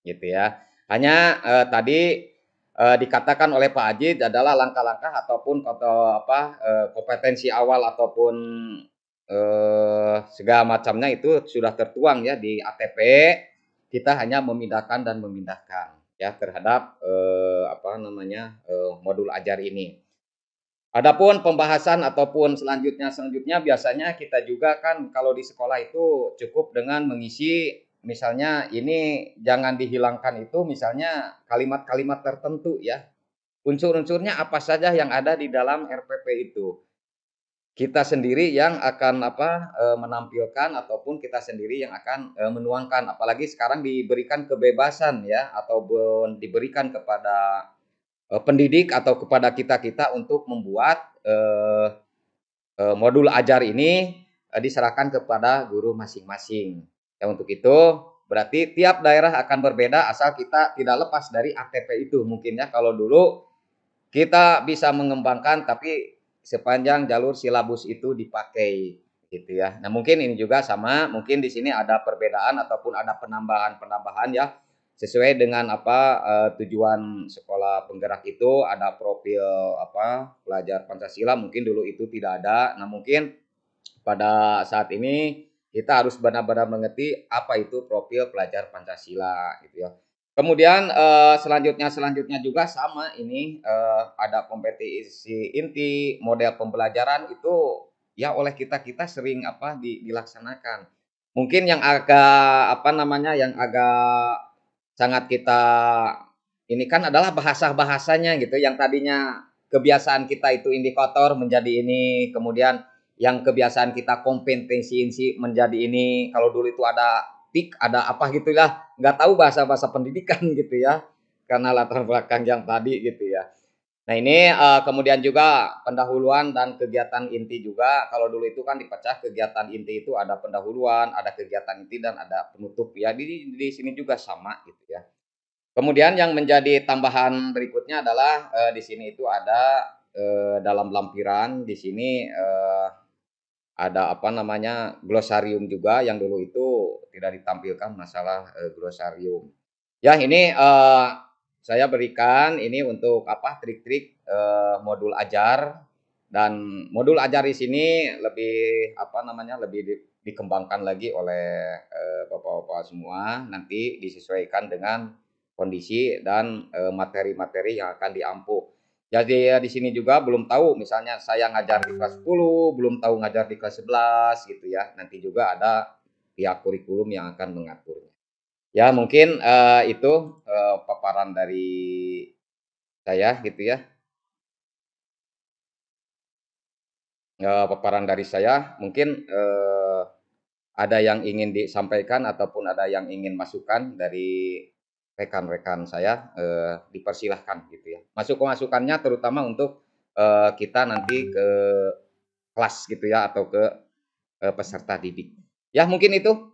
gitu ya. Hanya tadi dikatakan oleh Pak Ajid adalah langkah-langkah ataupun kompetensi awal ataupun segala macamnya itu sudah tertuang ya di ATP. Kita hanya memindahkan dan memindahkan ya terhadap modul ajar ini. Adapun pembahasan ataupun selanjutnya biasanya kita juga kan kalau di sekolah itu cukup dengan mengisi misalnya ini jangan dihilangkan itu misalnya kalimat-kalimat tertentu ya. Unsur-unsurnya apa saja yang ada di dalam RPP itu. Kita sendiri yang akan menampilkan ataupun kita sendiri yang akan menuangkan apalagi sekarang diberikan kebebasan ya ataupun diberikan kepada pendidik atau kepada kita-kita untuk membuat modul ajar ini diserahkan kepada guru masing-masing. Ya untuk itu berarti tiap daerah akan berbeda asal kita tidak lepas dari ATP itu mungkin ya kalau dulu kita bisa mengembangkan tapi sepanjang jalur silabus itu dipakai gitu ya. Nah, mungkin ini juga sama, mungkin di sini ada perbedaan ataupun ada penambahan-penambahan ya sesuai dengan tujuan sekolah penggerak itu ada profil pelajar Pancasila mungkin dulu itu tidak ada. Nah, mungkin pada saat ini kita harus benar-benar mengerti apa itu profil pelajar Pancasila gitu ya. Kemudian selanjutnya juga sama ini ada kompetisi inti model pembelajaran itu ya oleh kita sering dilaksanakan. Mungkin yang agak yang agak sangat kita ini kan adalah bahasanya gitu yang tadinya kebiasaan kita itu indikator menjadi ini kemudian yang kebiasaan kita kompetensi menjadi ini kalau dulu itu ada PIK ada apa gitulah nggak tahu bahasa pendidikan gitu ya karena latar belakang yang tadi gitu ya. Nah ini kemudian juga pendahuluan dan kegiatan inti juga kalau dulu itu kan dipecah kegiatan inti itu ada pendahuluan ada kegiatan inti dan ada penutup ya di sini juga sama gitu ya. Kemudian yang menjadi tambahan berikutnya adalah di sini itu ada dalam lampiran di sini ada glosarium juga yang dulu itu tidak ditampilkan masalah glosarium. Ya ini saya berikan ini untuk trik-trik modul ajar dan modul ajar di sini lebih lebih dikembangkan lagi oleh Bapak-bapak semua nanti disesuaikan dengan kondisi dan materi-materi yang akan diampu. Jadi ya di sini juga belum tahu misalnya saya ngajar di kelas 10, belum tahu ngajar di kelas 11 gitu ya. Nanti juga ada pihak kurikulum yang akan mengaturnya. Ya mungkin itu paparan dari saya gitu ya. Paparan dari saya mungkin ada yang ingin disampaikan ataupun ada yang ingin masukan dari rekan-rekan saya dipersilahkan gitu ya. Masukannya terutama untuk kita nanti ke kelas gitu ya atau ke peserta didik. Ya mungkin itu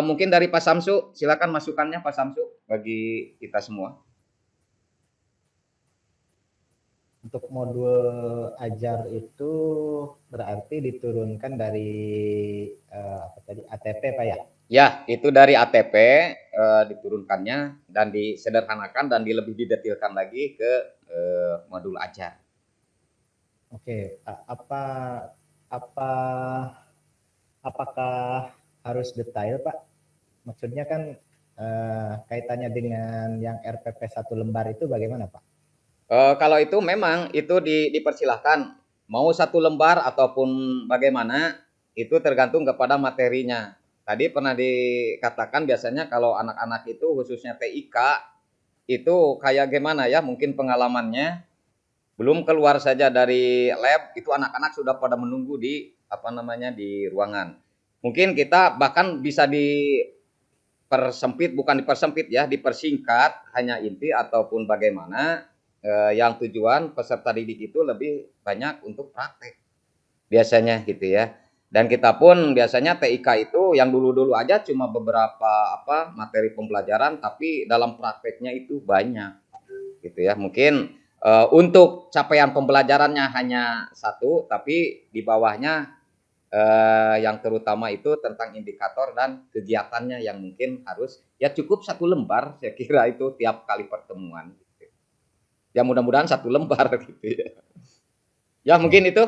mungkin dari Pak Samsu silakan masukannya Pak Samsu bagi kita semua. Untuk modul ajar itu berarti diturunkan dari apa tadi ATP Pak ya? Ya, itu dari ATP diturunkannya dan disederhanakan dan lebih didetilkan lagi ke modul ajar. Oke, apa apa apakah harus detail Pak? Maksudnya kan kaitannya dengan yang RPP 1 lembar itu bagaimana Pak? Kalau itu memang itu dipersilahkan mau 1 lembar ataupun bagaimana itu tergantung kepada materinya. Tadi pernah dikatakan biasanya kalau anak-anak itu khususnya TIK itu kayak gimana ya mungkin pengalamannya belum keluar saja dari lab itu anak-anak sudah pada menunggu di apa namanya di ruangan. Mungkin kita bahkan bisa dipersempit, bukan dipersempit ya, dipersingkat hanya inti ataupun bagaimana yang tujuan peserta didik itu lebih banyak untuk praktek biasanya gitu ya. Dan kita pun biasanya TIK itu yang dulu-dulu aja cuma beberapa apa materi pembelajaran tapi dalam prakteknya itu banyak gitu ya. Mungkin untuk capaian pembelajarannya hanya 1 tapi di bawahnya yang terutama itu tentang indikator dan kegiatannya yang mungkin harus ya cukup 1 lembar saya kira itu tiap kali pertemuan. Ya mudah-mudahan 1 lembar gitu ya. Ya mungkin itu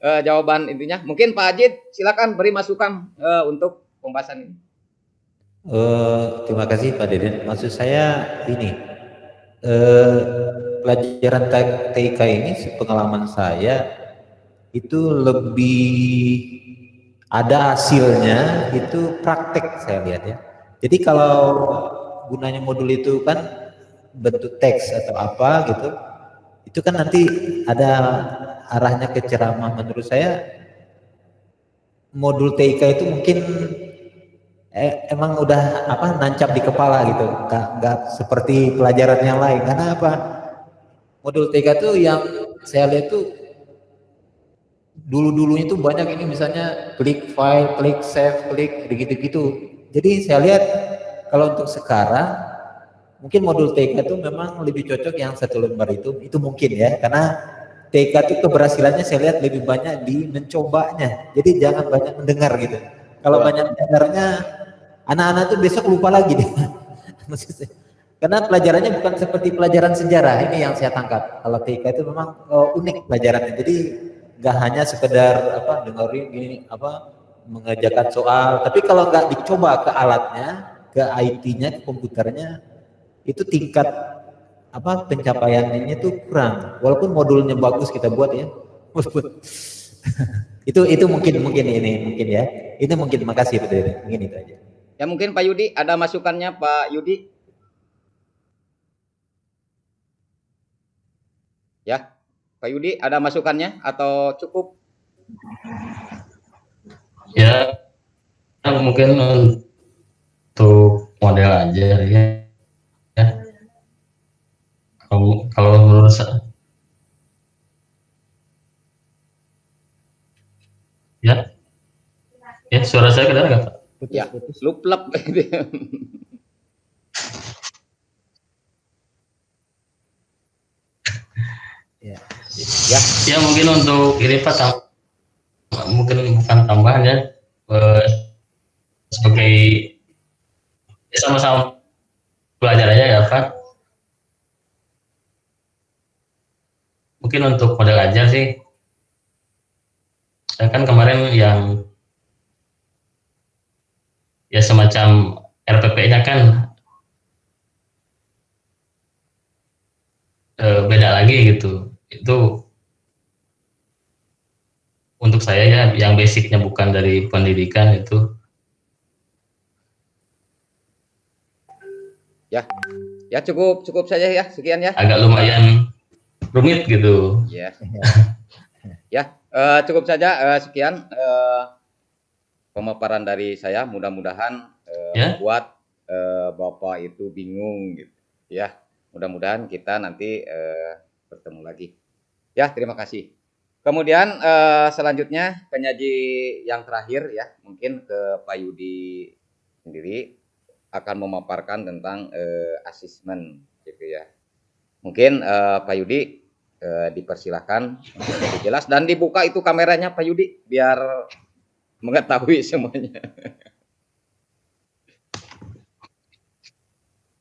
jawaban intinya. Mungkin Pak Ajit silakan beri masukan untuk pembahasan ini. Terima kasih Pak Deden. Maksud saya ini, pelajaran TIK ini pengalaman saya itu lebih ada hasilnya itu praktek saya lihat ya. Jadi kalau gunanya modul itu kan bentuk teks atau apa gitu, itu kan nanti ada arahnya ke ceramah. Menurut saya modul TIK itu mungkin emang udah apa nancap di kepala gitu, nggak seperti pelajaran yang lain. Karena apa? Modul TIK tuh yang saya lihat tuh dulu-dulunya tuh banyak ini misalnya klik file, klik save, klik gitu-gitu. Jadi saya lihat kalau untuk sekarang mungkin modul TK itu memang lebih cocok yang 1 lembar itu mungkin ya karena TK itu keberhasilannya saya lihat lebih banyak di mencobanya. Jadi jangan banyak mendengar gitu. Kalau banyak mendengarnya anak-anak tuh besok lupa lagi deh. Karena pelajarannya bukan seperti pelajaran sejarah ini yang saya tangkap. Kalau TK itu memang unik pelajarannya. Jadi nggak hanya sekedar apa dengerin gini apa mengerjakan soal, tapi kalau nggak dicoba ke alatnya, ke IT-nya, ke komputernya, itu tingkat apa pencapaiannya itu kurang. Walaupun modulnya bagus kita buat ya. itu mungkin ini mungkin ya. Ini mungkin makasih Pak. Mungkin itu aja. Ya mungkin Pak Yudi ada masukannya Pak Yudi. Ya, Pak Yudi ada masukannya atau cukup? Ya, mungkin untuk model ajar ya. Kalau menurut saya, ya, ya suara saya kedengar nggak Pak? Ya, Putus-putus. luplep. Ya. Ya, Ya mungkin untuk ini Pak, mungkin bukan tambahan ya, sebagai ya sama-sama belajar aja ya Pak. Mungkin untuk model ajar sih, saya kan kemarin yang ya semacam RPP-nya kan beda lagi gitu. Itu untuk saya ya yang basicnya bukan dari pendidikan itu ya, ya cukup saja ya sekian ya. agak lumayan rumit gitu. Ya, ya cukup saja sekian pemaparan dari saya. Mudah-mudahan Ya, membuat Bapak itu bingung gitu. Ya, mudah-mudahan kita nanti bertemu lagi. Ya, terima kasih. Kemudian selanjutnya penyaji yang terakhir ya, mungkin ke Pak Yudi sendiri akan memaparkan tentang asesmen gitu ya. Mungkin Pak Yudi dipersilahkan untuk lebih jelas dan dibuka itu kameranya Pak Yudi biar mengetahui semuanya.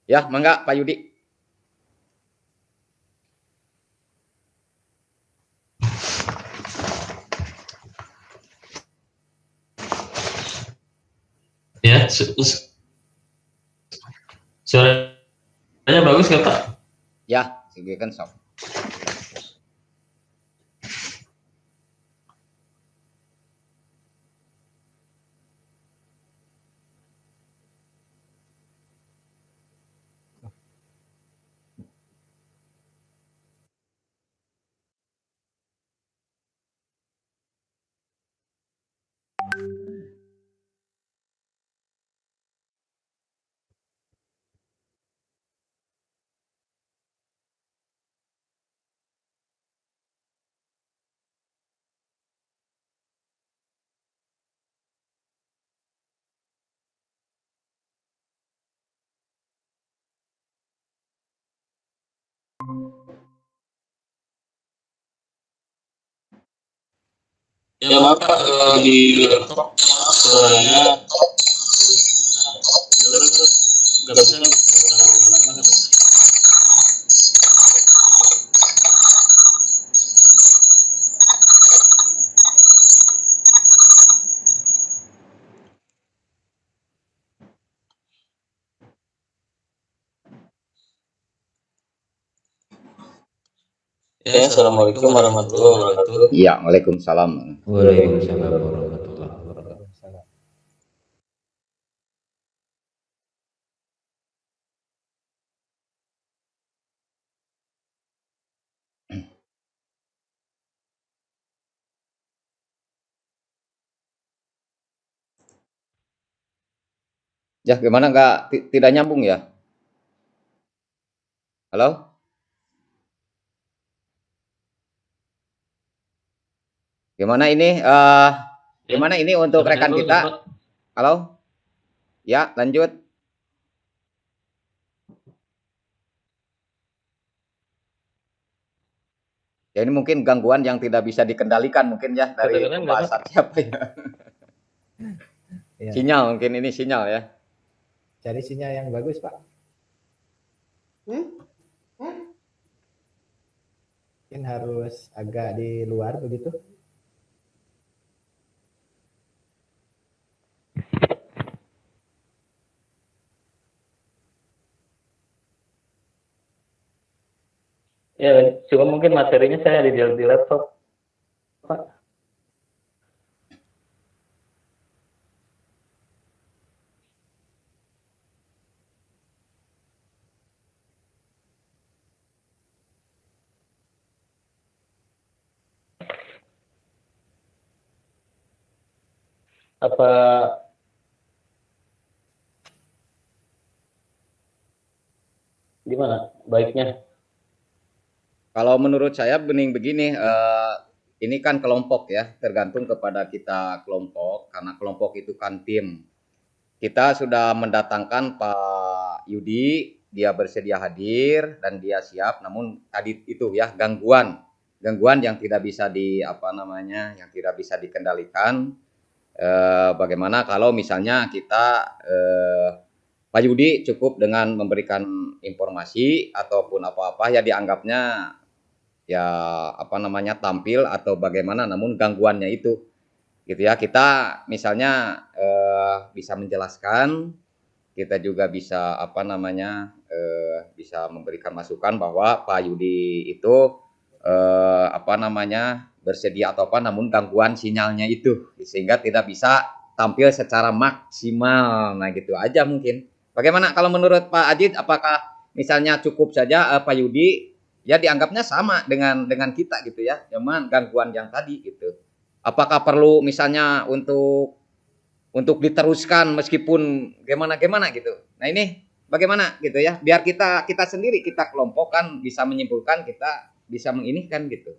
Ya, mangga Pak Yudi. Ya, suaranya bagus ya Pak? Ya, silakan sok. Ya maaf Pak, di laptop suaranya nggak bisa Ya, assalamualaikum warahmatullahi wabarakatuh. Iya, waalaikumsalam. Waalaikumsalam warahmatullahi wabarakatuh. Waalaikumsalam. Ya, gimana nggak tidak nyambung ya? Halo? Gimana ini? Gimana ini untuk rekan kita? Halo? Ya, lanjut. Ya ini mungkin gangguan yang tidak bisa dikendalikan mungkin ya dari pembahasan siapa ya. Ya. Sinyal mungkin ini sinyal ya. Cari sinyal yang bagus, Pak. Mungkin harus agak di luar begitu. Ya, cuma mungkin materinya saya di laptop, Pak. Apa gimana baiknya? Kalau menurut saya bening begini, ini kan kelompok ya, tergantung kepada kita kelompok, karena kelompok itu kan tim. Kita sudah mendatangkan Pak Yudi, dia bersedia hadir dan dia siap, namun tadi itu ya gangguan yang tidak bisa yang tidak bisa dikendalikan. Bagaimana kalau misalnya kita Pak Yudi cukup dengan memberikan informasi ataupun apa-apa ya dianggapnya ya tampil atau bagaimana, namun gangguannya itu gitu ya, kita misalnya bisa menjelaskan, kita juga bisa bisa memberikan masukan bahwa Pak Yudi itu bersedia atau namun gangguan sinyalnya itu sehingga tidak bisa tampil secara maksimal. Nah gitu aja mungkin. Bagaimana kalau menurut Pak Ajit, apakah misalnya cukup saja Pak Yudi ya dianggapnya sama dengan kita gitu ya, cuman gangguan yang tadi gitu. Apakah perlu misalnya untuk diteruskan meskipun gimana gitu. Nah ini bagaimana gitu ya, biar kita sendiri, kita kelompok kan bisa menyimpulkan, kita bisa menginihkan gitu.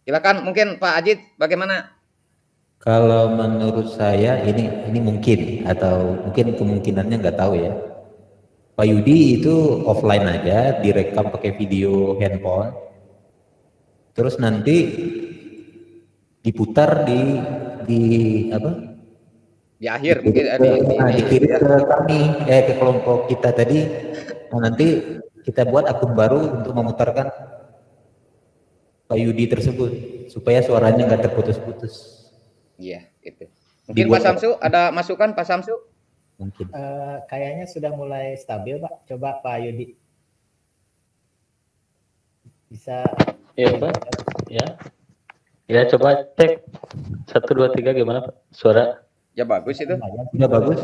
Silakan mungkin Pak Ajit bagaimana? Kalau menurut saya ini mungkin atau mungkin kemungkinannya nggak tahu ya. Pak Yudi itu offline aja, direkam pakai video handphone. terus nanti diputar di apa? Di akhir mungkin Dikirim ke kami, ke kelompok kita tadi. Nah, nanti kita buat akun baru untuk memutarkan Pak Yudi tersebut supaya suaranya nggak terputus-putus. Iya, itu. Mungkin Pak Samsu ada masukan Pak Samsu? Mungkin. Kayaknya sudah mulai stabil Pak. Coba Pak Yudi. Bisa. Iya Pak. Ya. Ya coba cek 1 2 3 gimana Pak? Suara. Ya bagus itu. Sudah bagus.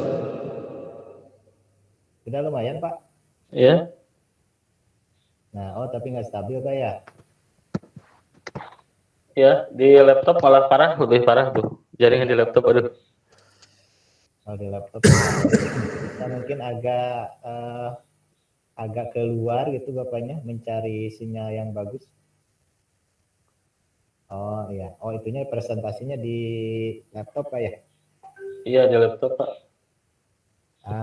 Sudah lumayan Pak. Ya. Nah, tapi nggak stabil Pak ya? Ya, di laptop malah parah, lebih parah tuh. Jaringan di laptop, aduh. Oh, di laptop. Kita mungkin agak keluar gitu Bapaknya, mencari sinyal yang bagus. Oh iya, itunya presentasinya di laptop Pak ya? Iya, di laptop Pak.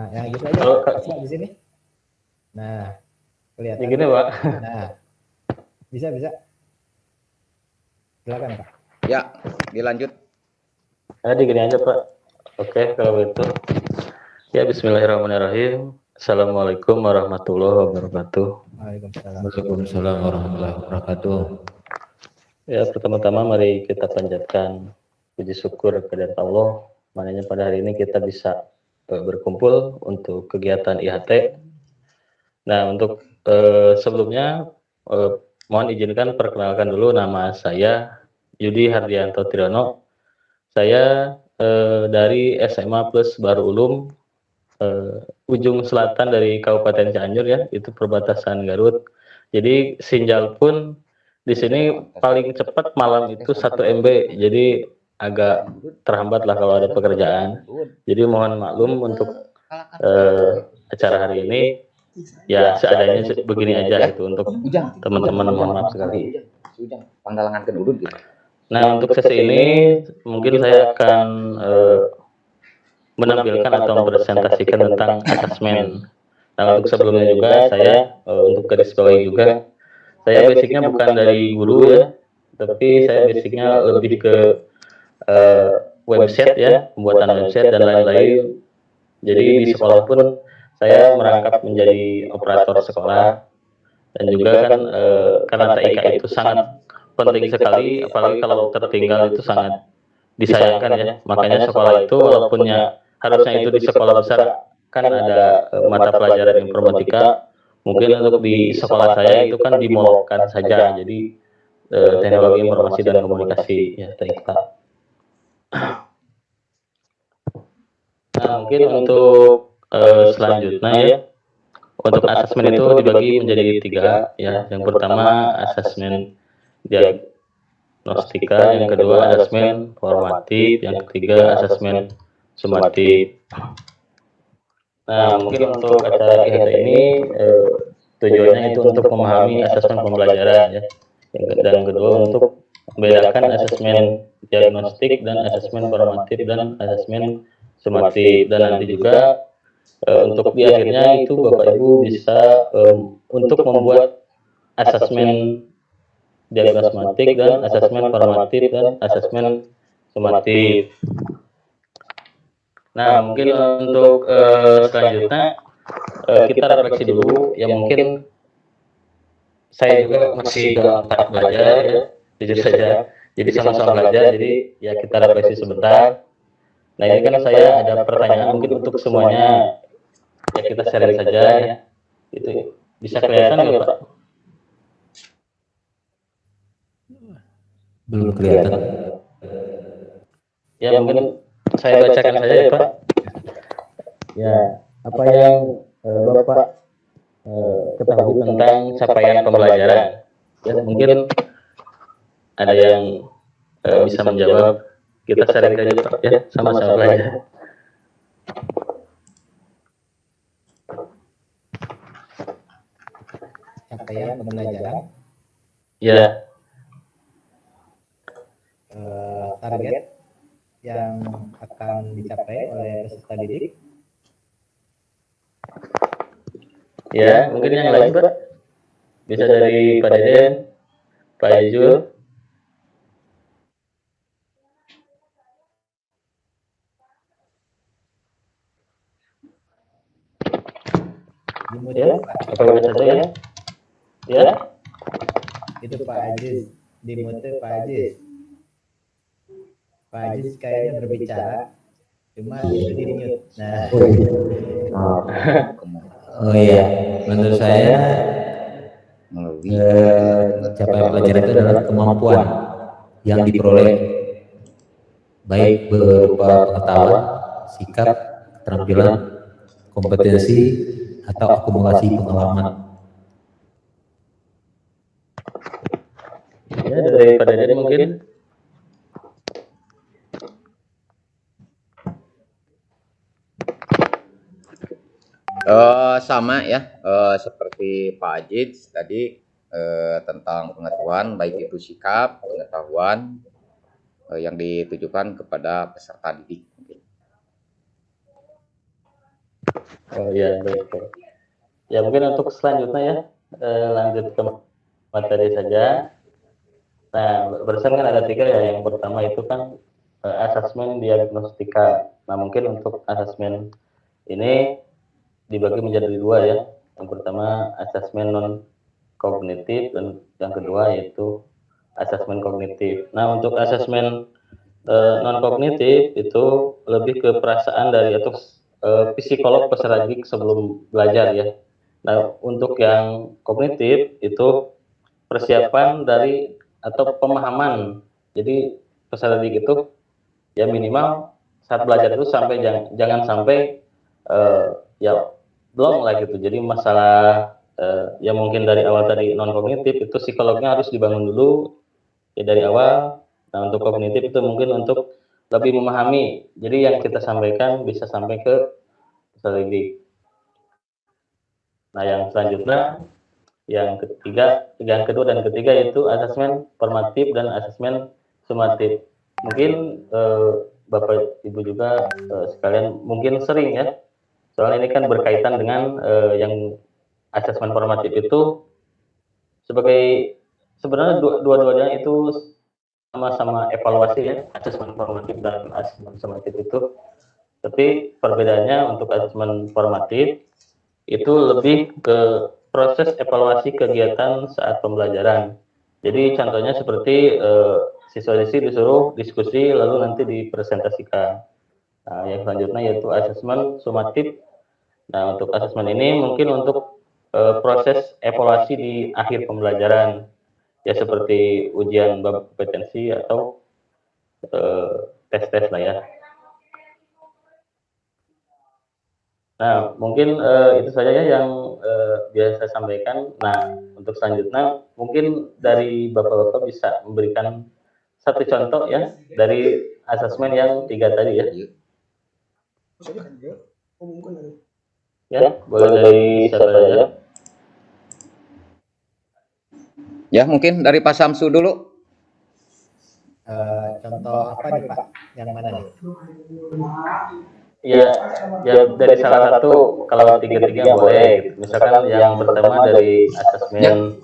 Ya gitu aja Pak, di sini. Nah, kelihatan. Ya gini Pak. Nah, bisa. Silakan Pak. Ya, dilanjut. Jadi gini aja Pak. Oke, kalau begitu. Ya, bismillahirrahmanirrahim. Assalamualaikum warahmatullahi wabarakatuh. Waalaikumsalam warahmatullahi wabarakatuh. Ya, pertama-tama mari kita panjatkan puji syukur kepada Allah. Maknanya pada hari ini kita bisa berkumpul untuk kegiatan IHT. Nah, untuk sebelumnya mohon izinkan perkenalkan dulu, nama saya Yudi Hardianto Triyono. Saya dari SMA Plus Baru Ulum, ujung selatan dari Kabupaten Cianjur ya, itu perbatasan Garut. Jadi sinyal pun di sini paling cepat malam itu 1 MB, jadi agak terhambat lah kalau ada pekerjaan. Jadi mohon maklum untuk acara hari ini. Ya seadanya begini aja itu untuk teman-teman, mohon maaf sekali. Nah, untuk sesi ini mungkin saya akan menampilkan atau mempresentasikan tentang asesmen. Nah, untuk sebelumnya juga saya untuk garis bawahi juga, saya basicnya bukan dari guru ya, tapi saya basicnya lebih ke website ya, pembuatan website dan lain-lain. Jadi di sekolah pun saya merangkap menjadi operator sekolah, dan juga kan karena TIK itu sangat penting sekali, apalagi kalau tertinggal itu sangat disayangkan ya. Makanya sekolah itu walaupunnya harusnya itu di sekolah besar kan ada mata pelajaran informatika, mungkin untuk di sekolah saya itu kan dimolokkan saja, jadi teknologi informasi dan komunikasi ya TIK. Nah, mungkin untuk selanjutnya ya, untuk asesmen itu dibagi menjadi 3 ya. Yang pertama asesmen diagnostika, yang kedua asesmen formatif, yang ketiga asesmen sumatif. Nah, mungkin untuk acara IHT ini tujuannya itu untuk memahami asesmen pembelajaran ya. Dan kedua untuk membedakan asesmen diagnostik dan asesmen formatif dan asesmen sumatif. Dan nanti juga untuk di akhirnya itu Bapak Ibu bisa untuk membuat asesmen diagnostik dan asesmen formatif dan asesmen sumatif. Nah, mungkin untuk selanjutnya kita refleksi dulu ya. Mungkin saya juga masih dalam tahap belajar ya, jujur saja. Jadi sama-sama belajar, jadi ya kita refleksi sebentar. Nah, ini kan saya ada pertanyaan mungkin untuk semuanya. Ya kita sharing saja ya. Itu bisa kelihatan nggak Pak? Belum kelihatan. Ya mungkin saya bacakan saja ya Pak. Ya, apa yang Bapak ketahui tentang capaian pembelajaran? Ya mungkin ada yang bisa menjawab. Kita sharing saja Pak ya, sama-sama belajar. Capaian pembelajaran. Ya. Target yang akan dicapai oleh peserta didik. Ya, mungkin yang lain Pak. Bisa dari Pak Deden, Pak Ijul. Dimut Ya, Pak. apakah saja ya? Ya, Itu Pak Aziz. Dimut Pak Aziz. Pak Aziz kayaknya berbicara, cuma itu di mute. Nah, Maaf. Oh iya, menurut saya Melalui capaian pelajar itu adalah kemampuan yang diperoleh baik berupa pengetahuan, sikap, keterampilan, kompetensi, atau akumulasi pengalaman. ya dari Pak Deden mungkin. sama ya, seperti Pak Aziz tadi tentang pengetahuan, baik itu sikap, pengetahuan yang ditujukan kepada peserta didik. Oh iya, baik. Ya mungkin untuk selanjutnya ya, lanjut ke materi saja. Nah, barusan kan ada 3 ya. Yang pertama itu kan asesmen diagnostika. Nah, mungkin untuk asesmen ini dibagi menjadi 2 ya. Yang pertama asesmen non kognitif dan yang kedua yaitu asesmen kognitif. Nah, untuk asesmen non kognitif itu lebih ke perasaan dari atau psikolog peserta didik sebelum belajar ya. Nah, untuk yang kognitif itu persiapan dari atau pemahaman. Jadi peserta didik itu ya minimal saat belajar itu sampai jangan sampai ya belum lah gitu. Jadi masalah yang mungkin dari awal tadi non kognitif itu psikolognya harus dibangun dulu ya dari awal. Nah, untuk kognitif itu mungkin untuk lebih memahami. Jadi yang kita sampaikan bisa sampai ke peserta didik. Nah, yang selanjutnya yang kedua dan ketiga yaitu asesmen formatif dan asesmen sumatif. Mungkin Bapak Ibu juga sekalian mungkin sering ya, soalnya ini kan berkaitan dengan yang asesmen formatif itu sebagai sebenarnya dua-duanya itu sama-sama evaluasi ya, asesmen formatif dan asesmen sumatif itu. Tapi perbedaannya untuk asesmen formatif itu lebih ke proses evaluasi kegiatan saat pembelajaran. Jadi contohnya seperti siswa-siswi disuruh diskusi lalu nanti dipresentasikan. Nah, yang selanjutnya yaitu asesmen sumatif. Nah, untuk asesmen ini mungkin untuk proses evaluasi di akhir pembelajaran, ya seperti ujian bab kompetensi atau tes-tes lah ya. Nah, mungkin itu saja ya yang biasa saya sampaikan. Nah, untuk selanjutnya mungkin dari Bapak-Bapak bisa memberikan satu contoh ya dari asesmen yang 3 tadi ya. Ya, boleh dari siapa saja? Ya, mungkin dari Pak Samsu dulu. Contoh apa nih Pak? Yang mana nih? Ya, ya dari salah satu kalau 3-3 boleh. Gitu. Misalkan yang pertama dari asesmen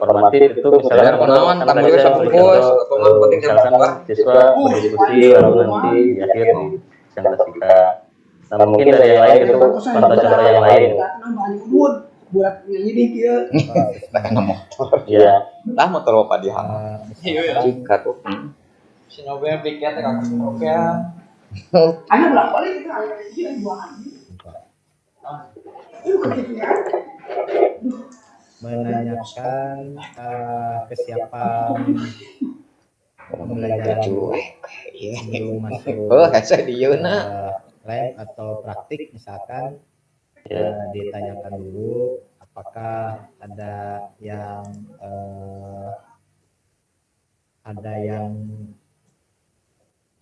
formatif itu misalkan Kenawan, kan tadi saya beri contoh misalkan siswa berdiskusi lalu nanti di akhir dipresentasikan. Nah mungkin dari yang lain itu contoh-contoh yang lain. Buat nyanyi di kia. motor. Iya. Lah motor apa dia? Jika tuh. Si Nobel pikir teh kakak oke. Anak lah paling itu anak dia buahan. Menanyakan kesiapan pembelajaran sebelum masuk saya di lab atau praktik misalkan ditanyakan dulu apakah ada yang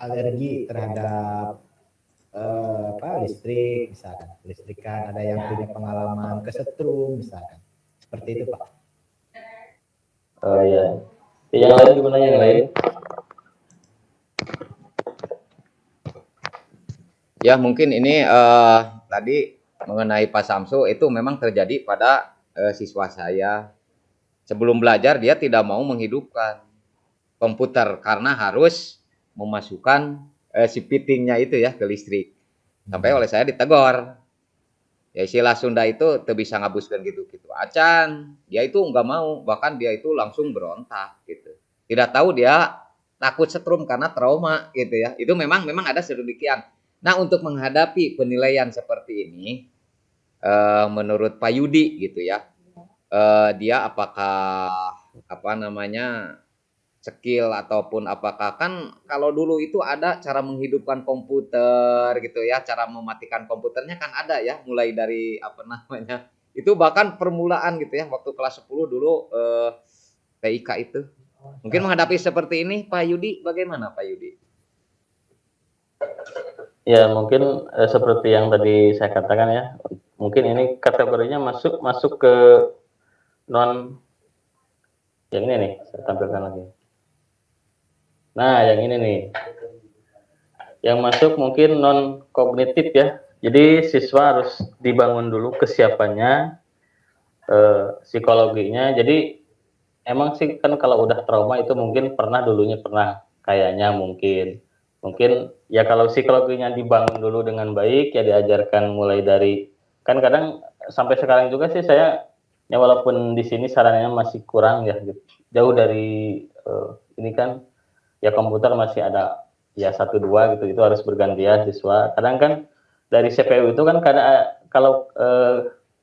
alergi terhadap listrik misalkan, listrikan, ada yang punya pengalaman kesetrum misalkan, seperti itu Pak. Oh iya. Yang lain gimana yang lain? Ya mungkin ini tadi mengenai Pak Samsu itu memang terjadi pada siswa saya. Sebelum belajar dia tidak mau menghidupkan komputer karena harus memasukkan si fittingnya itu ya ke listrik. Sampai oleh saya ditegur. Ya istilah Sunda itu teu bisa ngabuskeun gitu-gitu acan. Dia itu nggak mau, bahkan dia itu langsung berontak gitu. Tidak tahu dia takut setrum karena trauma gitu ya. Itu memang memang ada sedemikian. Nah, untuk menghadapi penilaian seperti ini menurut Pak Yudi gitu ya. Dia apakah apa namanya skill ataupun apakah kan kalau dulu itu ada cara menghidupkan komputer gitu ya, cara mematikan komputernya kan ada ya, mulai dari apa namanya, itu bahkan permulaan gitu ya, waktu kelas 10 dulu TIK itu. Mungkin menghadapi seperti ini Pak Yudi, bagaimana Pak Yudi? Ya mungkin seperti yang tadi saya katakan ya, mungkin ini kategorinya masuk ke non yang ini nih, saya tampilkan lagi. Nah, yang ini nih. Yang masuk mungkin non kognitif ya. Jadi siswa harus dibangun dulu kesiapannya, psikologinya. Jadi emang sih kan kalau udah trauma itu mungkin dulunya pernah kayaknya mungkin ya kalau psikologinya dibangun dulu dengan baik ya diajarkan mulai dari kan kadang sampai sekarang juga sih saya ya walaupun di sini sarannya masih kurang ya gitu. Jauh dari ini kan ya komputer masih ada ya 1-2 gitu, itu harus bergantian siswa. Kadang kan dari CPU itu kan kalau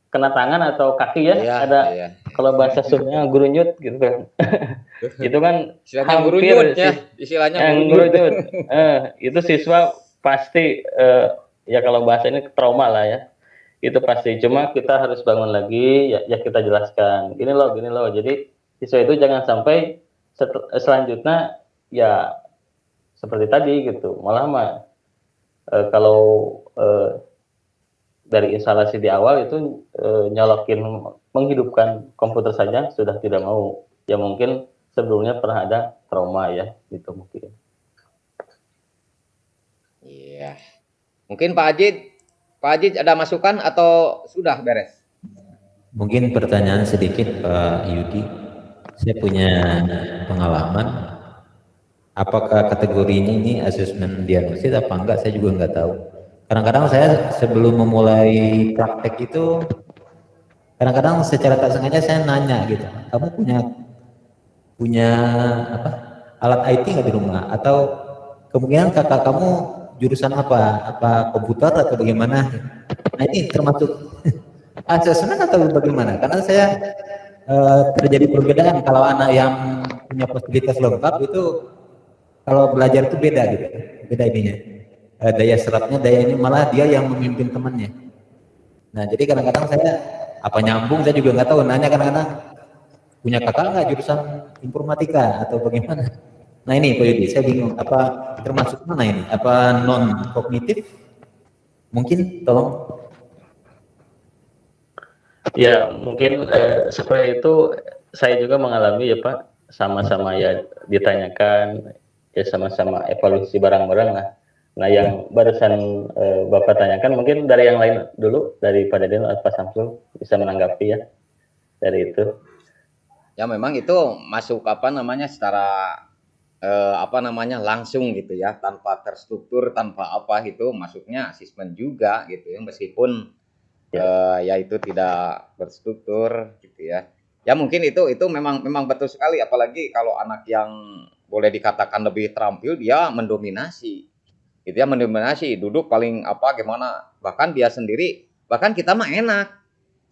kena tangan atau kaki ya Iya, ada iya. kalau bahasa Sundanya gurunyut gitu kan. Itu kan Istilahnya hampir gurunyut ya, istilahnya yang gurunyut. gurunyut. Itu siswa pasti ya kalau bahasa ini trauma lah ya. Itu pasti. Cuma kita harus bangun lagi ya kita jelaskan. Gini loh. Jadi siswa itu jangan sampai selanjutnya ya seperti tadi gitu. Malah mah kalau dari instalasi di awal itu nyolokin menghidupkan komputer saja sudah tidak mau. Ya mungkin sebelumnya pernah ada trauma ya gitu mungkin. Iya. Mungkin Pak Ajit ada masukan atau sudah beres? Mungkin pertanyaan sedikit Pak Yudi. Saya punya pengalaman. Apakah kategorinya ini asesmen diagnosis apa enggak? Saya juga enggak tahu. Kadang-kadang saya sebelum memulai praktek itu, kadang-kadang secara tak sengaja saya nanya gitu, kamu punya apa alat IT nggak di rumah? Atau kemungkinan kakak kamu jurusan apa? Apa komputer atau bagaimana? Nah ini termasuk asesmen atau bagaimana? Karena saya terjadi perbedaan kalau anak yang punya fasilitas lengkap itu kalau belajar itu beda gitu, beda ininya. Daya serapnya, daya ini malah dia yang memimpin temannya. Nah jadi kadang-kadang saya apa nyambung saya juga nggak tahu. Nanya kadang-kadang punya kakak nggak jurusan informatika atau bagaimana? Nah ini Pak Yudi, saya bingung apa termasuk mana ini? Apa non kognitif? Mungkin tolong. Ya mungkin seperti itu saya juga mengalami ya Pak, sama-sama ya ditanyakan ya sama-sama evaluasi barang-barang lah. Nah yang barusan Bapak tanyakan mungkin dari yang lain dulu, dari Pak Deden atau Pak Samsul bisa menanggapi ya dari itu. Ya memang itu masuk apa namanya secara apa namanya langsung gitu ya, tanpa terstruktur, tanpa apa gitu, masuknya asesmen juga gitu ya, meskipun ya itu tidak berstruktur gitu ya. Ya mungkin itu memang betul sekali, apalagi kalau anak yang boleh dikatakan lebih terampil, dia mendominasi. Gitu ya, mendominasi, duduk paling apa gimana, bahkan dia sendiri, bahkan kita mah enak.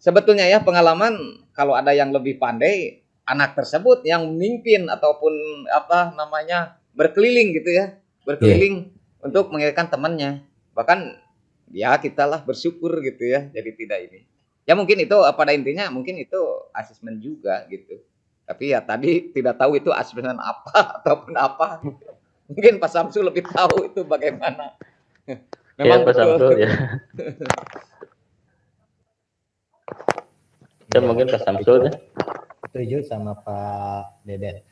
Sebetulnya ya pengalaman kalau ada yang lebih pandai, anak tersebut yang memimpin ataupun apa namanya berkeliling gitu ya, berkeliling untuk mengingatkan temannya. Bahkan ya kita lah bersyukur gitu ya, jadi tidak ini. Ya mungkin itu pada intinya mungkin itu asesmen juga gitu. Tapi ya tadi tidak tahu itu asesmen apa ataupun apa. Mungkin Pak Samsul lebih tahu itu bagaimana. Memang ya, Pak Samsul ya. Ya mungkin Pak Samsul ya. Setuju sama Pak Deden.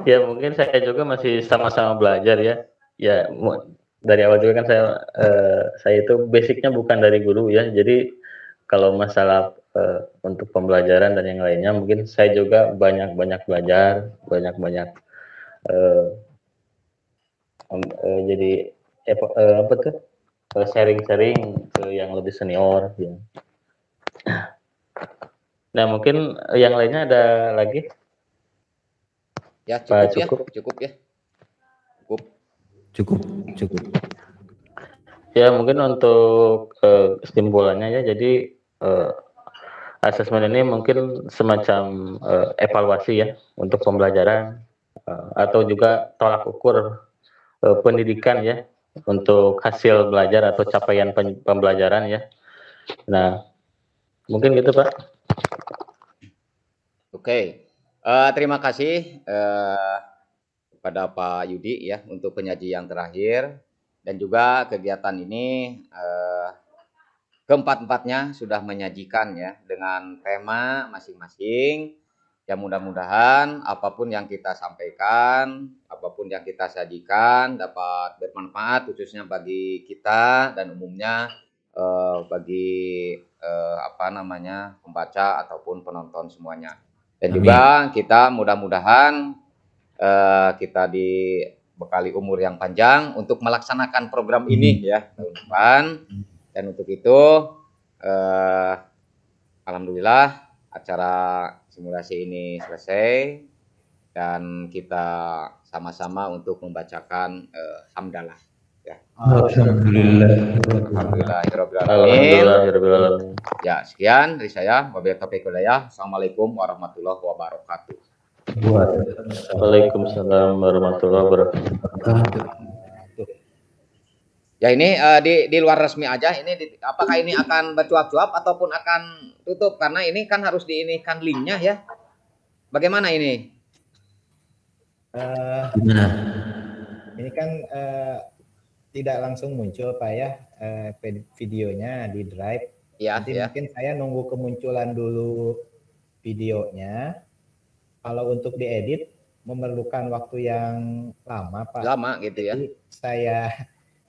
Ya mungkin saya juga masih sama-sama belajar ya. Ya dari awal juga kan saya itu basicnya bukan dari guru ya. Jadi kalau masalah untuk pembelajaran dan yang lainnya mungkin saya juga banyak belajar, banyak jadi apa tuh sharing-sharing ke yang lebih senior ya. Nah mungkin yang lainnya ada lagi Ya Pak, cukup ya, cukup ya. Cukup, cukup. Ya mungkin untuk kesimpulannya ya, jadi asesmen ini mungkin semacam evaluasi ya untuk pembelajaran atau juga tolak ukur pendidikan ya untuk hasil belajar atau capaian pembelajaran ya. Nah mungkin gitu Pak. Oke. Terima kasih kepada Pak Yudi ya untuk penyaji yang terakhir, dan juga kegiatan ini keempat-empatnya sudah menyajikan ya dengan tema masing-masing. Ya mudah-mudahan apapun yang kita sampaikan, apapun yang kita sajikan dapat bermanfaat khususnya bagi kita dan umumnya bagi pembaca ataupun penonton semuanya. Dan juga kita mudah-mudahan kita dibekali umur yang panjang untuk melaksanakan program ini ya tahun depan. Dan untuk itu alhamdulillah acara simulasi ini selesai dan kita sama-sama untuk membacakan hamdalah ya. Alhamdulillah. Ya, sekian dari saya. Wabillahi taufiq wal hidayah. Assalamualaikum warahmatullahi wabarakatuh. Waalaikumsalam warahmatullahi wabarakatuh. Ya ini di luar resmi aja. Ini apakah ini akan bercuap-cuap ataupun akan tutup? Karena ini kan harus diinikan linknya ya. Bagaimana ini? Gimana? Ini kan tidak langsung muncul Pak ya videonya di Drive. Ya, Nanti ya. mungkin saya nunggu kemunculan dulu videonya. Kalau untuk diedit memerlukan waktu yang lama Pak. Lama gitu ya. Jadi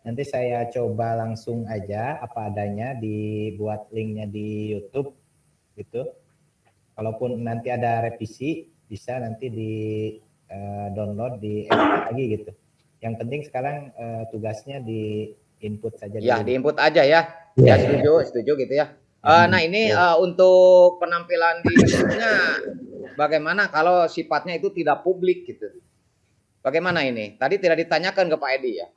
nanti saya coba langsung aja apa adanya dibuat linknya di YouTube gitu. Kalaupun nanti ada revisi bisa nanti di download di edit lagi gitu. Yang penting sekarang tugasnya di input saja. Ya, di input aja ya. Ya, setuju gitu ya. Nah ini untuk penampilan di YouTube-nya bagaimana kalau sifatnya itu tidak publik gitu? Bagaimana ini? Tadi tidak ditanyakan ke Pak Edi ya?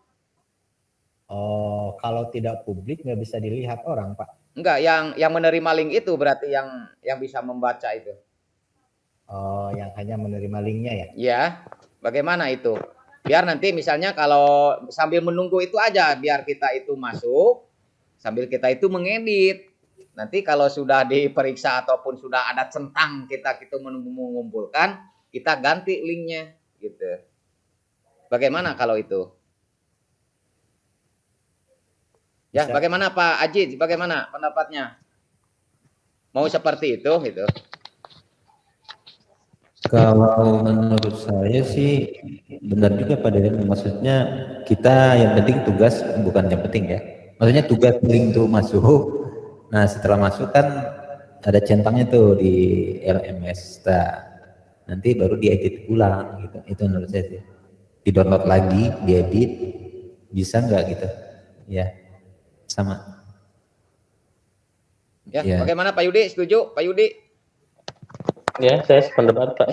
Oh, kalau tidak publik nggak bisa dilihat orang Pak? Enggak, yang menerima link itu berarti yang bisa membaca itu. Oh, yang hanya menerima linknya ya? Ya, bagaimana itu? Biar nanti misalnya kalau sambil menunggu itu aja, biar kita itu masuk, sambil kita itu mengedit. Nanti kalau sudah diperiksa ataupun sudah ada centang kita mengumpulkan, kita ganti linknya gitu. Bagaimana kalau itu? Ya, Bisa. bagaimana Pak Ajid? Bagaimana pendapatnya? Mau seperti itu gitu? Kalau menurut saya sih benar juga Pak Deden. Maksudnya kita yang penting tugas, bukan yang penting ya. Maksudnya tugas link tuh masuk. Nah setelah masuk kan ada centangnya tuh di LMS. Nanti baru diedit ulang gitu. Itu menurut saya sih. Di download lagi, diedit, bisa nggak gitu? Ya, sama. Ya, Ya. bagaimana Pak Yudi? Setuju Pak Yudi? Ya, saya sependapat Pak.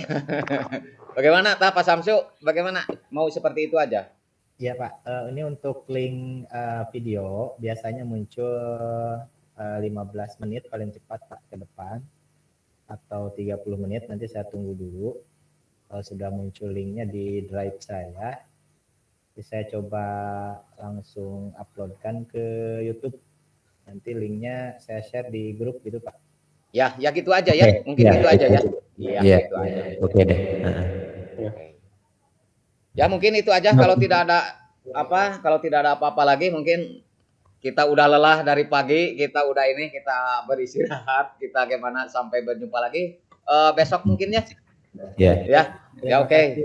Bagaimana Pak Samsu? Bagaimana? Mau seperti itu aja? Iya Pak, ini untuk link video biasanya muncul 15 menit paling cepat Pak ke depan atau 30 menit, nanti saya tunggu dulu. Kalau sudah muncul linknya di drive saya saya coba langsung uploadkan ke YouTube. Nanti linknya saya share di grup gitu Pak. Ya gitu aja ya. Mungkin gitu aja ya. Iya, gitu aja. Oke deh. Ya mungkin itu aja. Kalau tidak ada apa-apa lagi, mungkin kita udah lelah dari pagi, kita beristirahat, kita gimana sampai berjumpa lagi besok mungkin ya. Ya oke.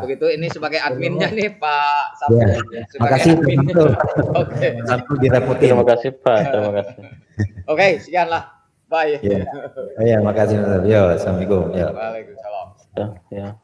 Begitu ini sebagai adminnya nih Pak Sabtu. Makasih Pak. Oke. Sampai direpotin. Terima kasih Pak. Terima kasih. Oke, sekian lah. Bye. Ya, makasih. Yo, assalamualaikum. Waalaikumsalam. Ya.